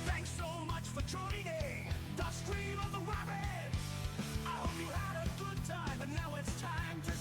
Thanks so much for joining the stream of the Rabbit. I hope you had a good time, and now it's time to